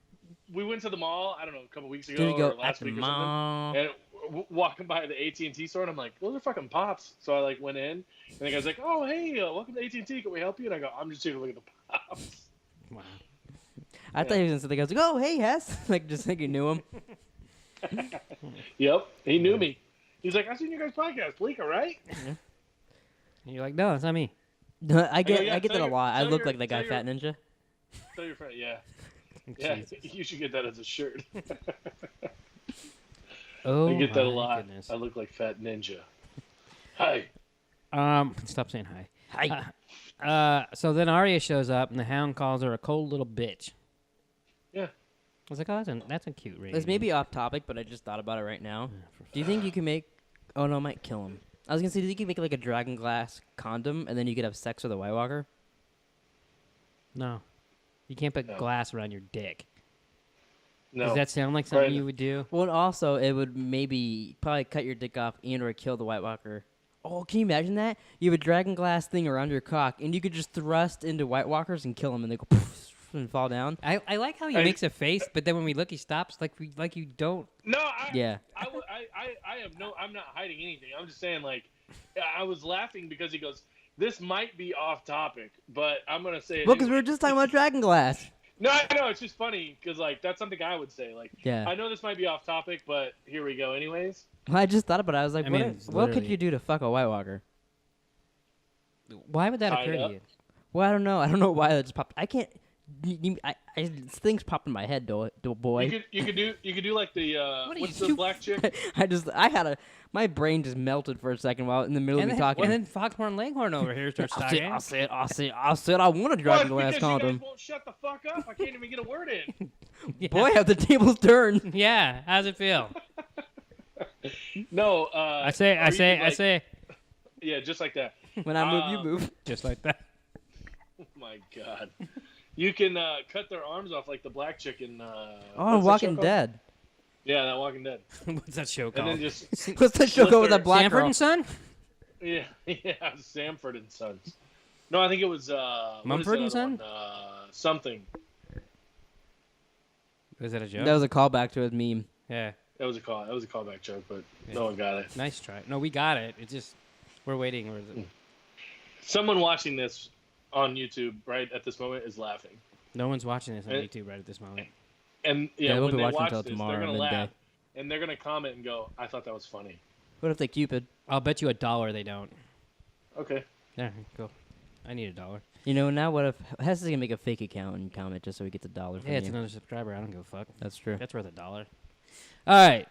We went to the mall, I don't know, a couple weeks ago Dude, you go or last at the week or mall. something. And walking by the AT&T store, and I'm like, those are fucking pops. So I like went in, and the guy's like, oh, hey, welcome to AT&T. Can we help you? And I go, I'm just here to look at the pops. Wow. I thought he was gonna say, "I was like, oh, hey, Hess," like just think you knew him. Yep, he knew me. He's like, I've seen your guys' podcast, Pleeka, right? And you're like, no, it's not me. I get yeah, that a tell lot. I your- look tell like the guy your- Fat Ninja. Tell your friend, yeah. Yeah, Jesus. you should get that as a shirt. Oh, I get that a my lot. goodness. I look like Fat Ninja. Hi. Stop saying hi. Hi. So then Arya shows up, and the Hound calls her a cold little bitch. Yeah. I was like, oh, that's a cute ring. This may be off topic, but I just thought about it right now. Do you think you can make? Oh no, I might kill him. I was gonna say, do you think you can make like a dragon glass condom, and then you could have sex with a White Walker? No. You can't put No. glass around your dick. No. Does that sound like something Right. you would do? Well, and also it would maybe probably cut your dick off and/or kill the White Walker. Oh, can you imagine that? You have a dragon glass thing around your cock, and you could just thrust into White Walkers and kill them, and they go poof, and fall down. I like how he makes a face, but then when we look, he stops. Like you don't. No, Yeah. I have no. I'm not hiding anything. I'm just saying, like, I was laughing because he goes, "This might be off topic, but I'm gonna say it." Well, because we were just talking about Dragonglass. No, I know it's just funny because like that's something I would say. Like, Yeah. I know this might be off topic, but here we go, anyways. I just thought about it. I was like, I what, mean, what could literally- you do to fuck a White Walker? Why would that Tied occur up. to you? Well, I don't know. I don't know why that just popped. I can't. Things popped in my head, boy. You could do like the What are what's you the black chick? My brain just melted for a second while in the middle of me talking. And then Foghorn Leghorn over here starts talking. I said, I want a Well, it's Dragonglass because condom. you guys won't shut the fuck up. I can't even get a word in. Yeah. Boy, have the tables turned. Yeah, how's it feel? No, I or say, you could, like- yeah, just like that. When I move, you move. just like that. Oh my god. You can cut their arms off like the black chicken. Oh, what's that Walking show called? Dead. Yeah, that Walking Dead. What's that show And called? then just What's that show Slit go with their- that black Sanford girl? and Son? yeah, Samford and Sons. No, I think it was what is Mumford the and other Son? one? Something. Was that a joke? That was a callback to his meme. Yeah. That was a callback joke, but Yeah. no one got it. Nice try. No, we got it. It just we're waiting. Where is it? Someone watching this on YouTube right at this moment is laughing. No one's watching this on Eh. YouTube right at this moment. And Yeah, they won't when be they watching watch until this, tomorrow they're gonna midday. laugh and they're gonna comment and go, "I thought that was funny." What if they Cupid? I'll bet you $1 they don't. Okay. Yeah, cool. I need $1. You know, now what if Hess is gonna make a fake account and comment just so he gets $1 from Yeah, it's you? another subscriber. I don't give a fuck. That's true. That's worth $1. All right.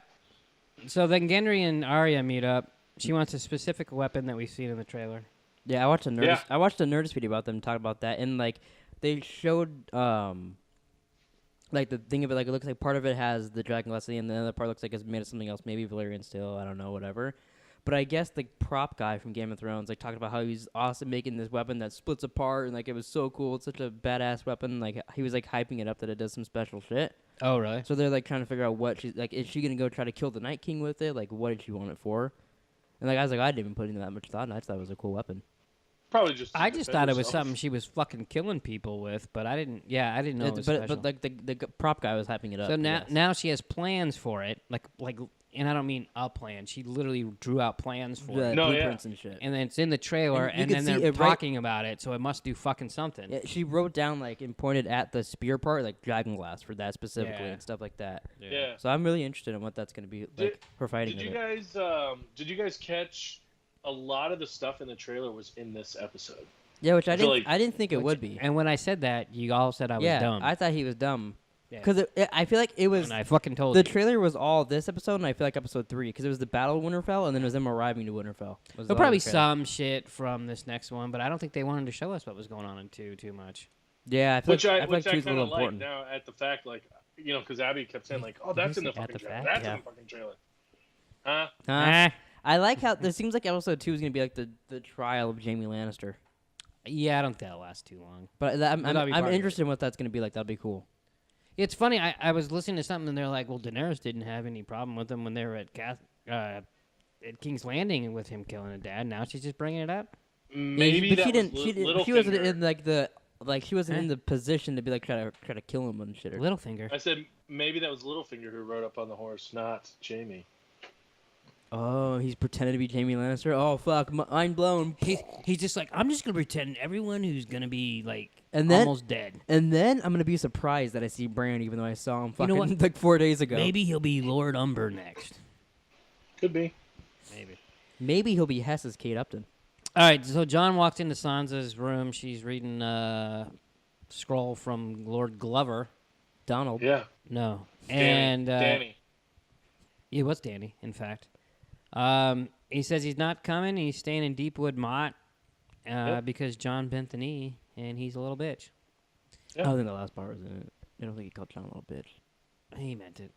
So then Gendry and Arya meet up. She wants a specific weapon that we've seen in the trailer. Yeah, I watched a Nerdist. Yeah. I watched a Nerdist video about them talk about that, and like they showed like the thing of it, like it looks like part of it has the dragon glass, and the other part looks like it's made of something else, maybe Valyrian steel. I don't know, whatever. But I guess the prop guy from Game of Thrones like talked about how he's awesome making this weapon that splits apart, and like it was so cool. It's such a badass weapon. Like he was like hyping it up that it does some special shit. Oh, really? So they're like trying to figure out what she's like. Is she gonna go try to kill the Night King with it? Like what did she want it for? And like I was like, I didn't even put into that much thought. And I just thought it was a cool weapon. Probably just. to I just defend thought it was herself. something she was fucking killing people with, but I didn't. Yeah, I didn't know it was but special. like the prop guy was hyping it up. So I now guess. now she has plans for it, like, and I don't mean a plan. She literally drew out plans for the it, No, yeah. blueprints and shit. and then it's in the trailer, And you and can then see they're it right- talking about it, so it must do fucking something. Yeah, she wrote down like and pointed at the spear part, like dragon glass for that specifically Yeah. and stuff like that. Yeah. So I'm really interested in what that's gonna be like for fighting. Did you with it. guys? Did you guys catch? A lot of the stuff in the trailer was in this episode. Yeah, which I feel didn't. like- I didn't think it would be. And when I said that, you all said I was yeah, dumb. I thought he was dumb. Yeah. Because I feel like it was. and I fucking told The you. trailer was all this episode, and I feel like episode 3, because it was the Battle of Winterfell, and then it was them arriving to Winterfell. Was There'll all probably the trailer. some shit from this next one, but I don't think they wanted to show us what was going on in 2 too much. Yeah, I feel Which like, I I feel like which I 2's a kind little of like important. now at the fact, like because Abby kept saying like, "Oh, that's in the At the fucking trailer. fact? That's Yeah. in the fucking trailer." Huh? Huh? I like how there seems like episode 2 is gonna be like the trial of Jaime Lannister. Yeah, I don't think that'll last too long. But I'm That'll be part of it. interested in what that's gonna be like. That'd be cool. It's funny. I was listening to something, and they're like, "Well, Daenerys didn't have any problem with him when they were at at King's Landing with him killing a dad. Now she's just bringing it up." Maybe but that she didn't. was She didn't. Littlefinger. She wasn't in like she wasn't Huh? in the position to be like try to kill him and shit. Littlefinger. I said maybe that was Littlefinger who rode up on the horse, not Jamie. Oh, he's pretending to be Jaime Lannister. Oh fuck, mind blown. He's just like, I'm just gonna pretend everyone who's gonna be like And then- almost dead. And then I'm gonna be surprised that I see Bran, even though I saw him You fucking know what? like 4 days ago. Maybe he'll be Lord Umber next. Could be. Maybe he'll be Hess's Kate Upton. All right, so John walks into Sansa's room. She's reading a scroll from Lord Glover. Donald. Yeah. No, Danny. and Danny. it was Danny, in fact. He says he's not coming. He's staying in Deepwood Mott because John bent the knee, and he's a little bitch. I don't think the last part was in it. I don't think he called John a little bitch. He meant it.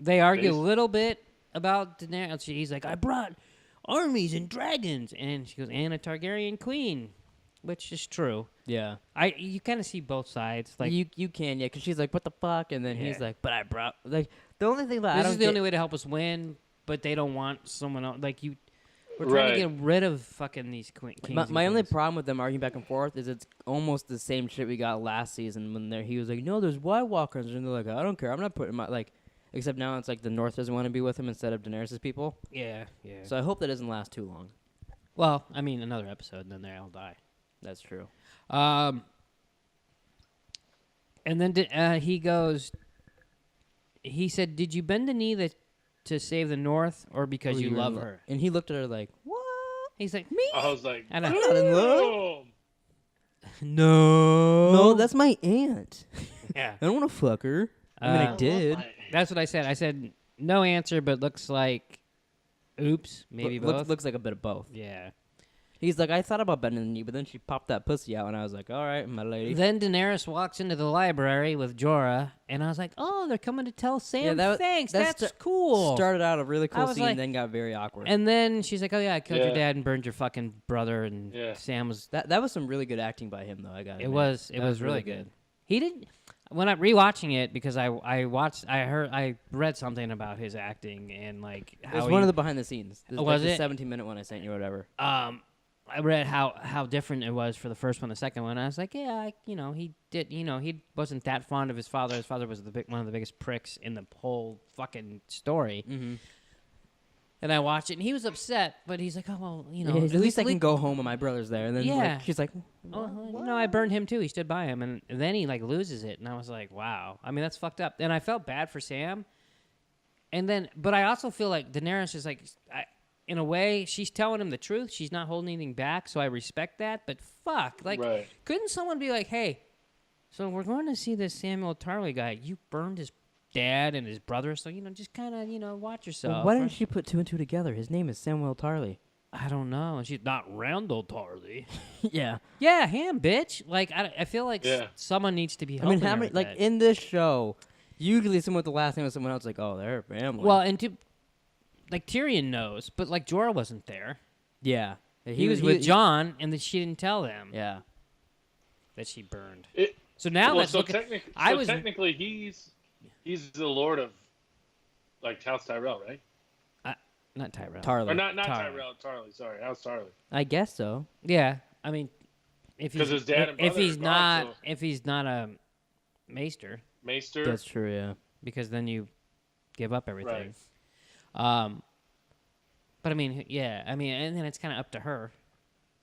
They argue a Base- little bit about Daenerys. He's like, I brought armies and dragons. And she goes, and a Targaryen queen, which is true. Yeah. You kind of see both sides. Like, you can, yeah, because she's like, what the fuck? And then he's Yeah. like, but I brought, like, the only thing that I this don't is the get, only way to help us win, but they don't want someone else. Like, you. We're trying to get rid of fucking these kings. My only problem with them arguing back and forth is it's almost the same shit we got last season when he was like, no, there's White Walkers, and they're like, I don't care, I'm not putting my like. Except now it's like the North doesn't want to be with him instead of Daenerys' people. Yeah. So I hope that doesn't last too long. Well, I mean, another episode, and then they all die. That's true. And then he goes. He said, "Did you bend the knee to save the North, or because you love her?" And he looked at her like, "What?" He's like, "Me?" I was like, I'm not in love. No. No, that's my aunt. Yeah. I don't want to fuck her. I mean, I did. That's what I said. I said no answer, but looks like, oops, maybe both. Looks like a bit of both. Yeah. He's like, I thought about bending the knee, but then she popped that pussy out, and I was like, all right, my lady. Then Daenerys walks into the library with Jorah, and I was like, oh, they're coming to tell Sam thanks. That's cool. Started out a really cool scene, like, then got very awkward. And then she's like, oh, yeah, I killed your dad and burned your fucking brother, and Sam was... That was some really good acting by him, though, I got it. It was really good. He didn't... When I'm rewatching it, because I read something about his acting, and like... It was one of the behind the scenes. Was it? The 17-minute one I sent you or whatever. I read how different it was for the first one, the second one. I was like, yeah, he did. He wasn't that fond of his father. His father was one of the biggest pricks in the whole fucking story. Mm-hmm. And I watched it, and he was upset, but he's like, oh well, at least I can go home and my brother's there. And then like, she's like, no, I burned him too. He stood by him, and then he like loses it, and I was like, wow. I mean, that's fucked up. And I felt bad for Sam. And then, but I also feel like Daenerys is like. In a way, she's telling him the truth. She's not holding anything back, so I respect that. But fuck, like, couldn't someone be like, hey, so we're going to see this Samuel Tarly guy. You burned his dad and his brother, so, just kind of, watch yourself. Well, why didn't she put two and two together? His name is Samuel Tarly. I don't know. And she's not Randall Tarly. Yeah. Yeah, him, bitch. Like, I feel like someone needs to be helping how many, like, in this show, usually someone with the last name of someone else, like, oh, they're family. Well, and like, Tyrion knows, but, like, Jorah wasn't there. Yeah. He was with Jon, and then she didn't tell them. Yeah. That she burned. So now let's look at... technically, he's the lord of, like, House Tyrell, right? Not Tyrell. Tarly. Or not Tyrell, Tarly, sorry. House Tarly. I guess so. Yeah. I mean, if his dad and brother if he's not a maester. Maester? That's true, yeah. Because then you give up everything. Right. But I mean, yeah, and then it's kind of up to her,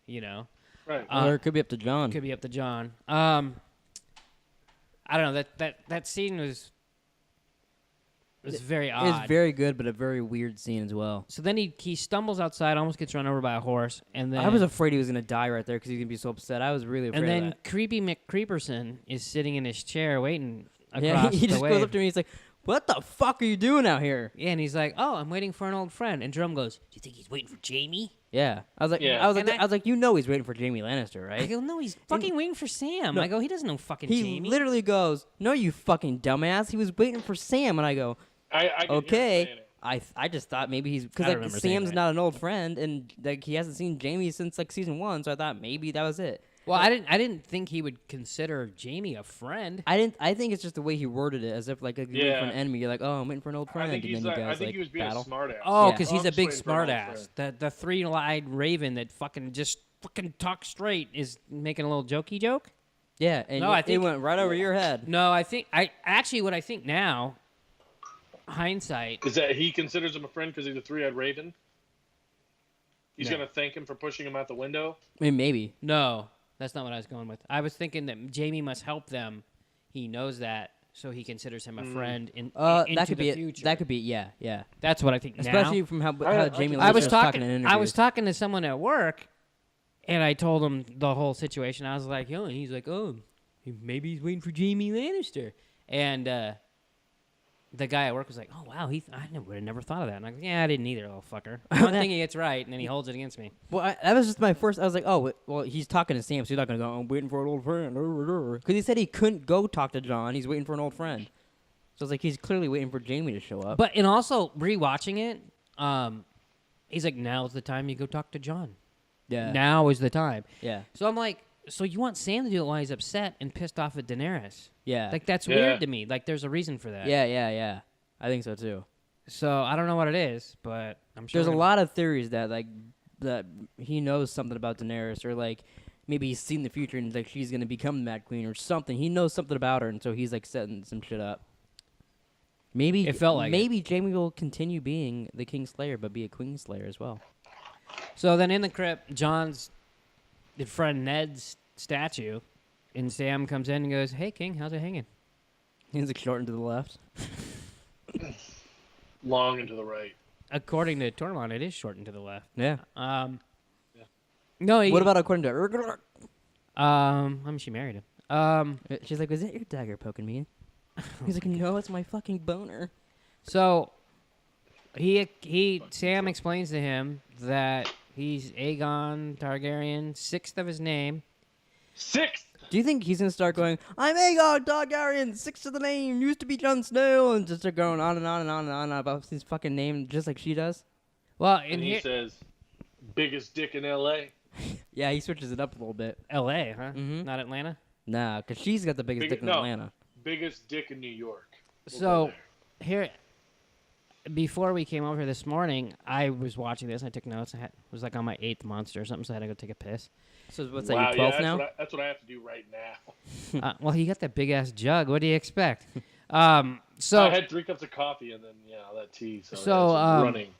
Right. Or it could be up to Jon. Could be up to Jon. I don't know. That scene was very odd. It's very good, but a very weird scene as well. So then he stumbles outside, almost gets run over by a horse, and then I was afraid he was gonna die right there because he's gonna be so upset. I was really afraid. And then of that. Creepy McCreeperson is sitting in his chair waiting across yeah, he just the way. goes up to me. He's like, "What the fuck are you doing out here?" Yeah, and he's like, "Oh, I'm waiting for an old friend." And Drum goes, "Do you think he's waiting for Jaime?" Yeah, I was like, I was like, you know, he's waiting for Jaime Lannister, right? I go, "No, he's fucking waiting for Sam." No, I go, "He doesn't know fucking He Jaime." literally goes, "No, you fucking dumbass. He was waiting for Sam." And I go, I "Okay." I just thought maybe he's because like Sam's that. not an old friend and like he hasn't seen Jaime since like season 1, so I thought maybe that was it. Well, I didn't think he would consider Jaime a friend. I think it's just the way he worded it, as if like you're waiting for an enemy. You're like, oh, I'm waiting for an old friend. I think, and then you guys, I think he was being battle. a smartass. Oh, because he's a I'm big just waiting for an old smartass. The three-eyed raven that fucking talks straight is making a little jokey joke. Yeah, and No, I think- it went right over your head. No, what I think now, hindsight, Is that he considers him a friend because he's a three-eyed raven? He's No. going to thank him for pushing him out the window? I mean, maybe. no, that's not what I was going with. I was thinking that Jaime must help them. He knows that, so he considers him a friend into That could the be future. it. That could be yeah. That's what I think Especially now. from how Jaime I was Lannister's talking in interviews. I was talking to someone at work, and I told him the whole situation. I was like, "Yo," and he's like, "Oh, maybe he's waiting for Jaime Lannister." And the guy at work was like, "Oh wow, I would have never thought of that." And I'm like, "Yeah, I didn't either, little fucker." One thing he gets right, and then he holds it against me. Well, that was just my first. I was like, oh, well, he's talking to Sam, so he's not gonna go. I'm waiting for an old friend, because he said he couldn't go talk to Jon. He's waiting for an old friend. So it's like he's clearly waiting for Jaime to show up. And also rewatching it, he's like, "Now's the time you go talk to Jon. yeah, Now is the time." yeah, So I'm like, so you want Sam to do it while he's upset and pissed off at Daenerys? yeah, Like, that's Yeah. weird to me. Like, there's a reason for that. yeah. I think so too. So I don't know what it is, but I'm sure There's a lot of theories that like that he knows something about Daenerys, or like maybe he's seen the future and like she's gonna become the Mad Queen or something. He knows something about her, and so he's like setting some shit up. Maybe It felt like maybe Jaime will continue being the King Slayer, but be a Queen Slayer as well. So then in the crypt, John's in front of Ned's statue, and Sam comes in and goes, "Hey, King, how's it hanging?" He's like short and to the left. Long and to the right. According to Tormund, it is shortened to the left. Yeah. No. What about according to Urg? I mean, she married him. She's like, "Was that your dagger poking me?" He's like, "No, it's my fucking boner." So Sam explains to him that he's Aegon Targaryen, 6th of his name. 6th. Do you think he's gonna start going, "I'm Aegon Targaryen, 6th of the name, used to be Jon Snow," and just start going on and on and on and on about his fucking name, just like she does? Well, And he says, "Biggest dick in L.A." Yeah, he switches it up a little bit. L.A., huh? Mhm. Not Atlanta. Nah, because she's got the biggest dick in Atlanta. Biggest dick in New York. So here, before we came over here this morning, I was watching this. And I took notes. It was like on my 8th monster or something, so I had to go take a piss. So what's wow, that? You 12th yeah, now? that's what I have to do right now. Well, you got that big ass jug. What do you expect? So I had 3 cups of coffee and then that tea. So it's running.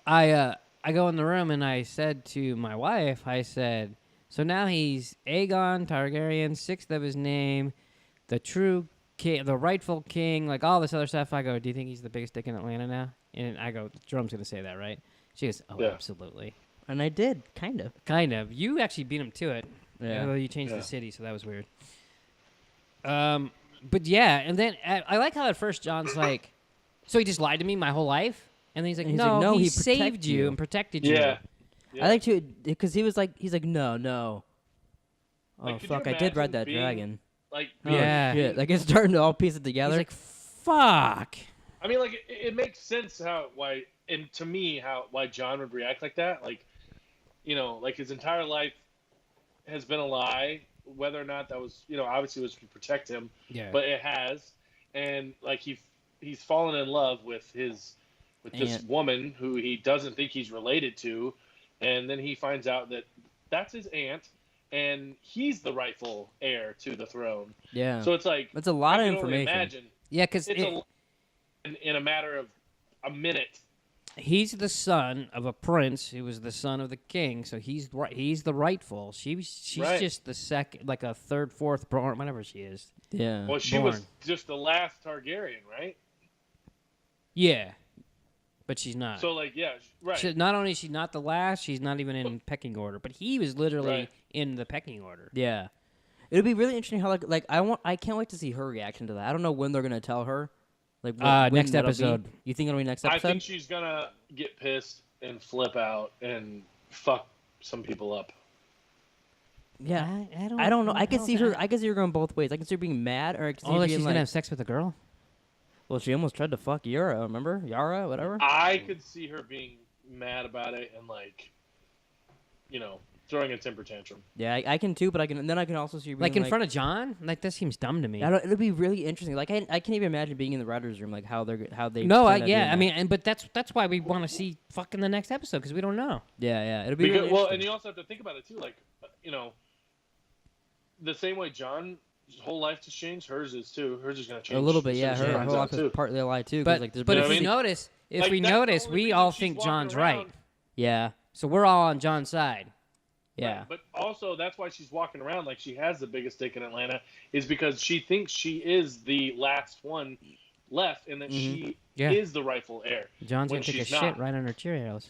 I go in the room and I said to my wife, I said, so now he's Aegon Targaryen, 6th of his name, the true king, the rightful king, like all this other stuff. I go, do you think he's the biggest dick in Atlanta now? And I go, Jerome's gonna say that, right? She goes, oh, Yeah. absolutely. And I did, kind of. Kind of. You actually beat him to it. Yeah. Although you changed the city, so that was weird. But yeah, and then I like how at first John's like, so he just lied to me my whole life? And then he's like, And he's no, like, no, he he saved protected you you. and protected you. Yeah. I like to, because he's like, no. Oh, Like, could fuck, you I did ride imagine that being, dragon. Like, Oh, Yeah. shit. Like, it's starting to all piece it He's together. like, fuck. I mean, like it makes sense why John would react like that. Like, like his entire life has been a lie. Whether or not that was, obviously was to protect him. Yeah. But it has, and like he's fallen in love with this Aunt. woman who he doesn't think he's related to, and then he finds out that that's his aunt, and he's the rightful heir to the throne. Yeah. So it's like That's a lot I of can only information. imagine Yeah, because it's in a matter of a minute. he's the son of a prince who was the son of the king, so he's the rightful. She's Right. just the second, like a third, fourth, born, whatever she is. Yeah. Well, she was Born. just the last Targaryen, right? Yeah, but she's not. So like, yeah, right. Not only is she not the last, she's not even in pecking order. But he was literally Right. in the pecking order. Yeah. It'll be really interesting how like I can't wait to see her reaction to that. I don't know when they're gonna tell her. Like when Next that'll episode. be. You think it'll be next I episode? think she's gonna get pissed and flip out and fuck some people up. Yeah. I don't know. I can see her. I can see her going both ways. I can see her being mad, or I can see Oh, her that being she's like, gonna have sex with a girl. well, she almost tried to fuck Yara. Remember Yara? Whatever. I could see her being mad about it and like, throwing a temper tantrum. Yeah, I can too. But I can also see her being Like in front of John. Like that seems dumb to me. It'll be really interesting. Like I can't even imagine being in the writers' room. Like how they. No, plan on doing yeah. I that. mean, but that's why we want to see fucking the next episode because we don't know. Yeah. It'll be Because, really well, interesting. and you also have to think about it too. Like, the same way John's whole life just changed, hers is too. Hers is gonna change a little bit. as Yeah, soon as she her finds whole out, life is partly a lie too. 'Cause, But like, there's but been if what I we mean? notice, Like, we that's the notice, only we reason all she's think walking John's around. right. Yeah. So we're all on John's side. Yeah. Right, but also, that's why she's walking around like she has the biggest dick in Atlanta, is because she thinks she is the last one left, and that she Yeah. is the rightful heir. John's when gonna take a she's shit not. right on her Cheerios.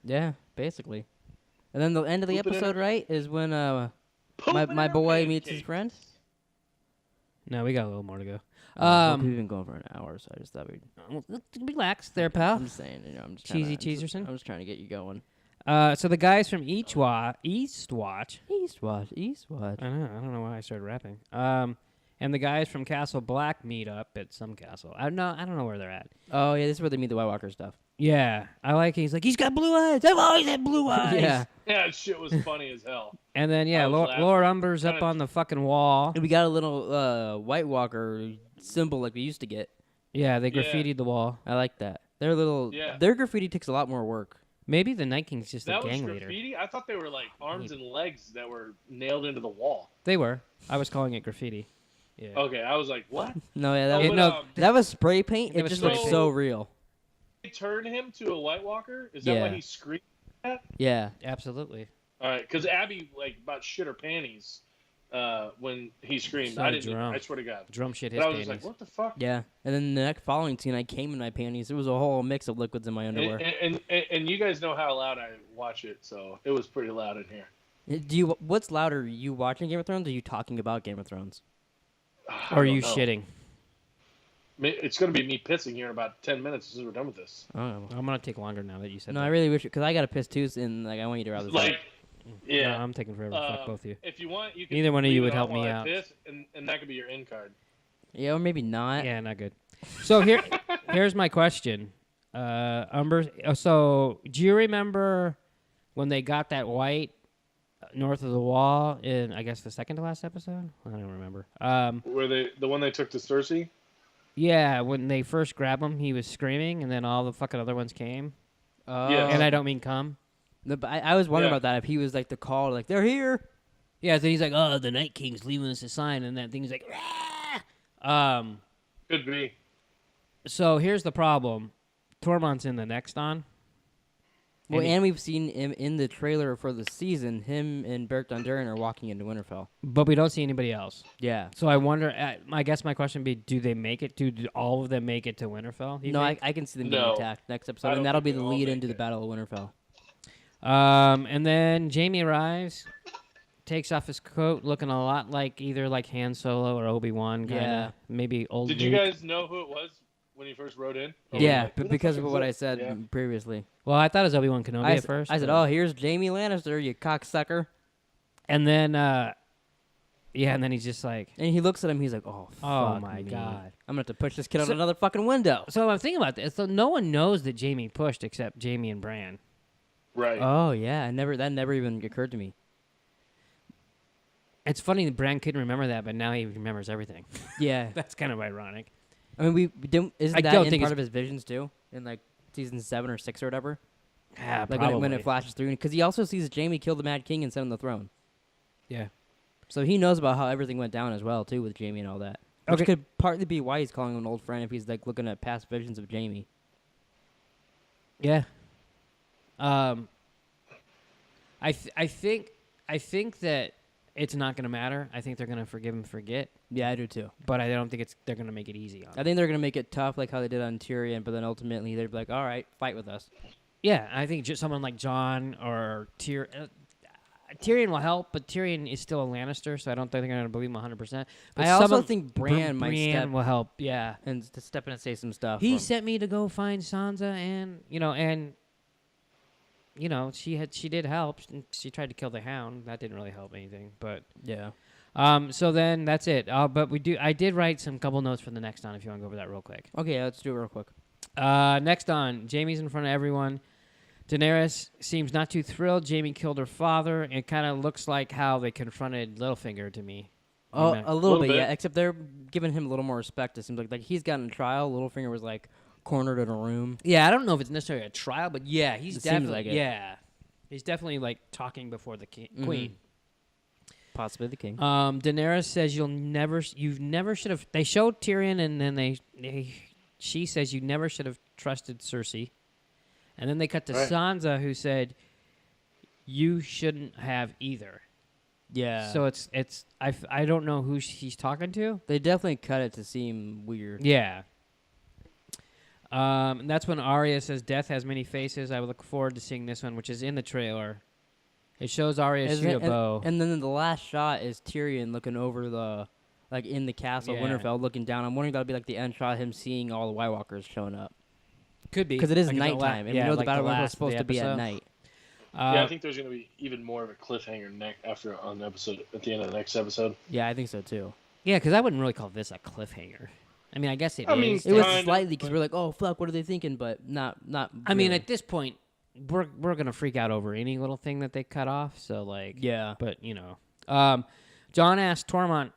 Yeah, basically. And then the end of the Pooping in episode, her- right, is when Pooping my in her boy meets his pancakes. friend. No, we got a little more to go. We've been going for an hour, so I just thought we'd. Relax there, pal. I'm just saying, I'm just Cheesy trying to, Cheeserson? I'm just trying to get you going. So the guys from Eastwatch. Eastwatch. I don't know why I started rapping. And the guys from Castle Black meet up at some castle. I don't know where they're at. Oh yeah, this is where they meet the White Walker stuff. Yeah, I like. He's like, he's got blue eyes. I've always had blue eyes. Yeah. Yeah, that shit was funny as hell. And then I was laughing. Lord Umber's up Kinda- on the fucking wall. And we got a little White Walker symbol like we used to get. Yeah, they Yeah. graffitied the wall. I like that. Their Yeah. graffiti takes a lot more work. Maybe the Night King's just That a gang was leader. graffiti? I thought they were like arms and legs that were nailed into the wall. They were. I was calling it graffiti. Yeah. Okay, I was like, what? No, yeah, that, Oh, was, but, that was spray paint. It It was just spray looks paint. so real. They turned him to a White Walker? Is that Yeah. why he screamed that? Yeah. Absolutely. All right, because Abby like about shit her panties when he screamed. So I didn't. drum. I swear to God. Drum shit But his I was just panties. like, what the fuck? Yeah. And then the next following scene, I came in my panties. It was a whole mix of liquids in my underwear. And you guys know how loud I watch it, so it was pretty loud in here. What's louder, you watching Game of Thrones or you talking about Game of Thrones? Or are you shitting? It's going to be me pissing here in about 10 minutes as soon as we're done with this. I don't know. I'm gonna take longer now that you said No, that. I really wish, because I got to piss too, and like I want you to rather. Like, yeah. No, I'm taking forever. Fuck both of you. If you want, you can Neither one of leave you it would on help me while I out. piss, and that could be your end card. Yeah, or maybe not. Yeah, not good. So here's my question, Umber. So do you remember when they got that white north of the wall in, I guess, the second to last episode? I don't remember. Were they the one they took to Cersei? Yeah, when they first grabbed him, he was screaming, and then all the fucking other ones came. Yeah. And I don't mean come. No, but I was wondering Yeah. about that. If he was like the call, like they're here. Yeah, then he's like, "Oh, the Night King's leaving us a sign," and that thing's like, "Rah!" Could be. So here's the problem: Tormont's in the next on. Well, he- and we've seen him in the trailer for the season. Him and Beric Dondarrion are walking into Winterfell. but we don't see anybody else. Yeah. So I wonder. I guess my question would be: do they make it? Do all of them make it to Winterfell? you No, think? I can see them No. getting attacked next I episode, don't and that'll be think the they'll all lead make into the it. Battle of Winterfell. And then Jaime arrives, takes off his coat, looking a lot like either like Han Solo or Obi-Wan. Yeah. Maybe old. Did you Luke. guys know who it was when he first wrote in? Or Yeah, like, who but the because fuck of is what I this? said Yeah. previously. Well, I thought it was Obi-Wan Kenobi at first. I said, but- "Oh, here's Jaime Lannister, you cocksucker." And then, yeah, and then he's just like, And he looks at him. He's like, "Oh, Oh fuck my me. God. I'm gonna have to push this kid out So- another fucking window." so I'm thinking about this. So no one knows that Jaime pushed except Jaime and Bran. Right. Oh yeah, that never even occurred to me. It's funny that Bran couldn't remember that, but now he remembers everything. Yeah, That's kind of ironic. I mean, we didn't. Isn't I that don't in think part it's- of his visions too? In like season 7 or 6 or whatever. Yeah, Like when it flashes through, because he also sees Jaime kill the Mad King and sit on the throne. Yeah. So he knows about how everything went down as well too with Jaime and all that. Which Okay. could partly be why he's calling him an old friend if he's like looking at past visions of Jaime. Yeah. I think that it's not going to matter. I think they're going to forgive and forget, Yeah, I do too. but I don't think they're going to make it easy on I him. think they're gonna make it tough, like how they did on Tyrion, but then ultimately they're like, "All right, fight with us." Yeah, I think just someone like Jon or Tyrion will help, but Tyrion is still a Lannister, so I don't think they're going to believe him 100%. But I also someone- think Bran might step will help. Yeah, and to step in and say some stuff. he from- sent me to go find Sansa, and she did help. She tried to kill the Hound. That didn't really help anything, but yeah. so then that's it. But I did write some couple notes for the next on. If you want to go over that real quick. Okay, let's do it real quick. Next on, Jaime's in front of everyone. Daenerys seems not too thrilled. Jaime killed her father. It kind of looks like how they confronted Littlefinger to me. Oh, Amen. a little bit, bit. yeah. Except they're giving him a little more respect. It seems like he's gotten a trial. Littlefinger was like cornered in a room. Yeah, I don't know if it's necessarily a trial, but yeah, he's It seems definitely like it. yeah, he's definitely like talking before the queen. Possibly the king. Daenerys says you've never should have. They showed Tyrion, and then she says you never should have trusted Cersei, and then they cut to Right. Sansa, who said you shouldn't have either. Yeah. So I don't know who she's talking to. they definitely cut it to seem weird. Yeah. And that's when Arya says death has many faces. I would look forward to seeing this one, which is in the trailer. It shows Arya Isn't shoot a it- bow. And then the last shot is Tyrion looking over the, like in the castle of Yeah. Winterfell, looking down. I'm wondering if that'll be like the end shot, him seeing all the White Walkers showing up. Could be Because it is Like in the nighttime, and yeah, we know the like Battle of Winterfell is last of supposed the to be at episode. night. Yeah, I think there's going to be even more of a cliffhanger after on the episode at the end of the next episode. Yeah, I think so too. Yeah, because I wouldn't really call this a cliffhanger. I mean, I guess it I mean, is. It was Kind of, slightly because but- we're like, oh fuck, what are they thinking? But not. I mean, really. at this point, we're gonna freak out over any little thing that they cut off. So like, yeah. But John asked Tormont.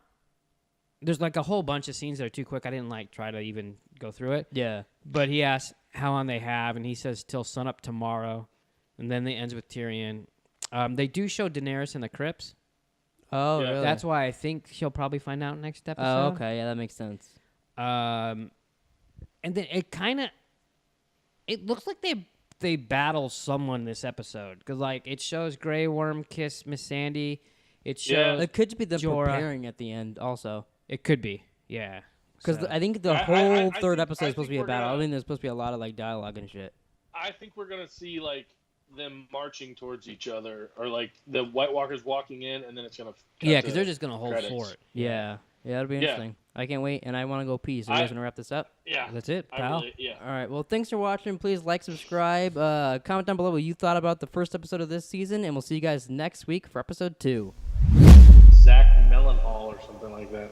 There's like a whole bunch of scenes that are too quick. I didn't like try to even go through it. Yeah. But he asked how long they have, and he says till sunup tomorrow. and then it ends with Tyrion. They do show Daenerys in the crypts. Oh, Yeah. really? That's why I think she'll probably find out next episode. Oh, okay. Yeah, that makes sense. And then it looks like they battle someone this episode because like it shows Grey Worm kiss Miss Sandy. It shows It could be them Jorah. preparing at the end also. It could be, yeah. Because So- I think the I whole third think- episode I is supposed to think be a we're battle. gonna- I mean, there's supposed to be a lot of like dialogue and shit. I think we're gonna see like them marching towards each other, or like the White Walkers walking in, and then it's gonna. yeah, because they're just gonna hold credits. for it. Yeah, that'll be Yeah. interesting. I can't wait, and I want to go pee. So you guys want to wrap this up? Yeah, That's it, I pal. really, yeah. All right. Well, thanks for watching. Please like, subscribe, comment down below what you thought about the first episode of this season, and we'll see you guys next week for episode 2. Zach Mellenhall or something like that.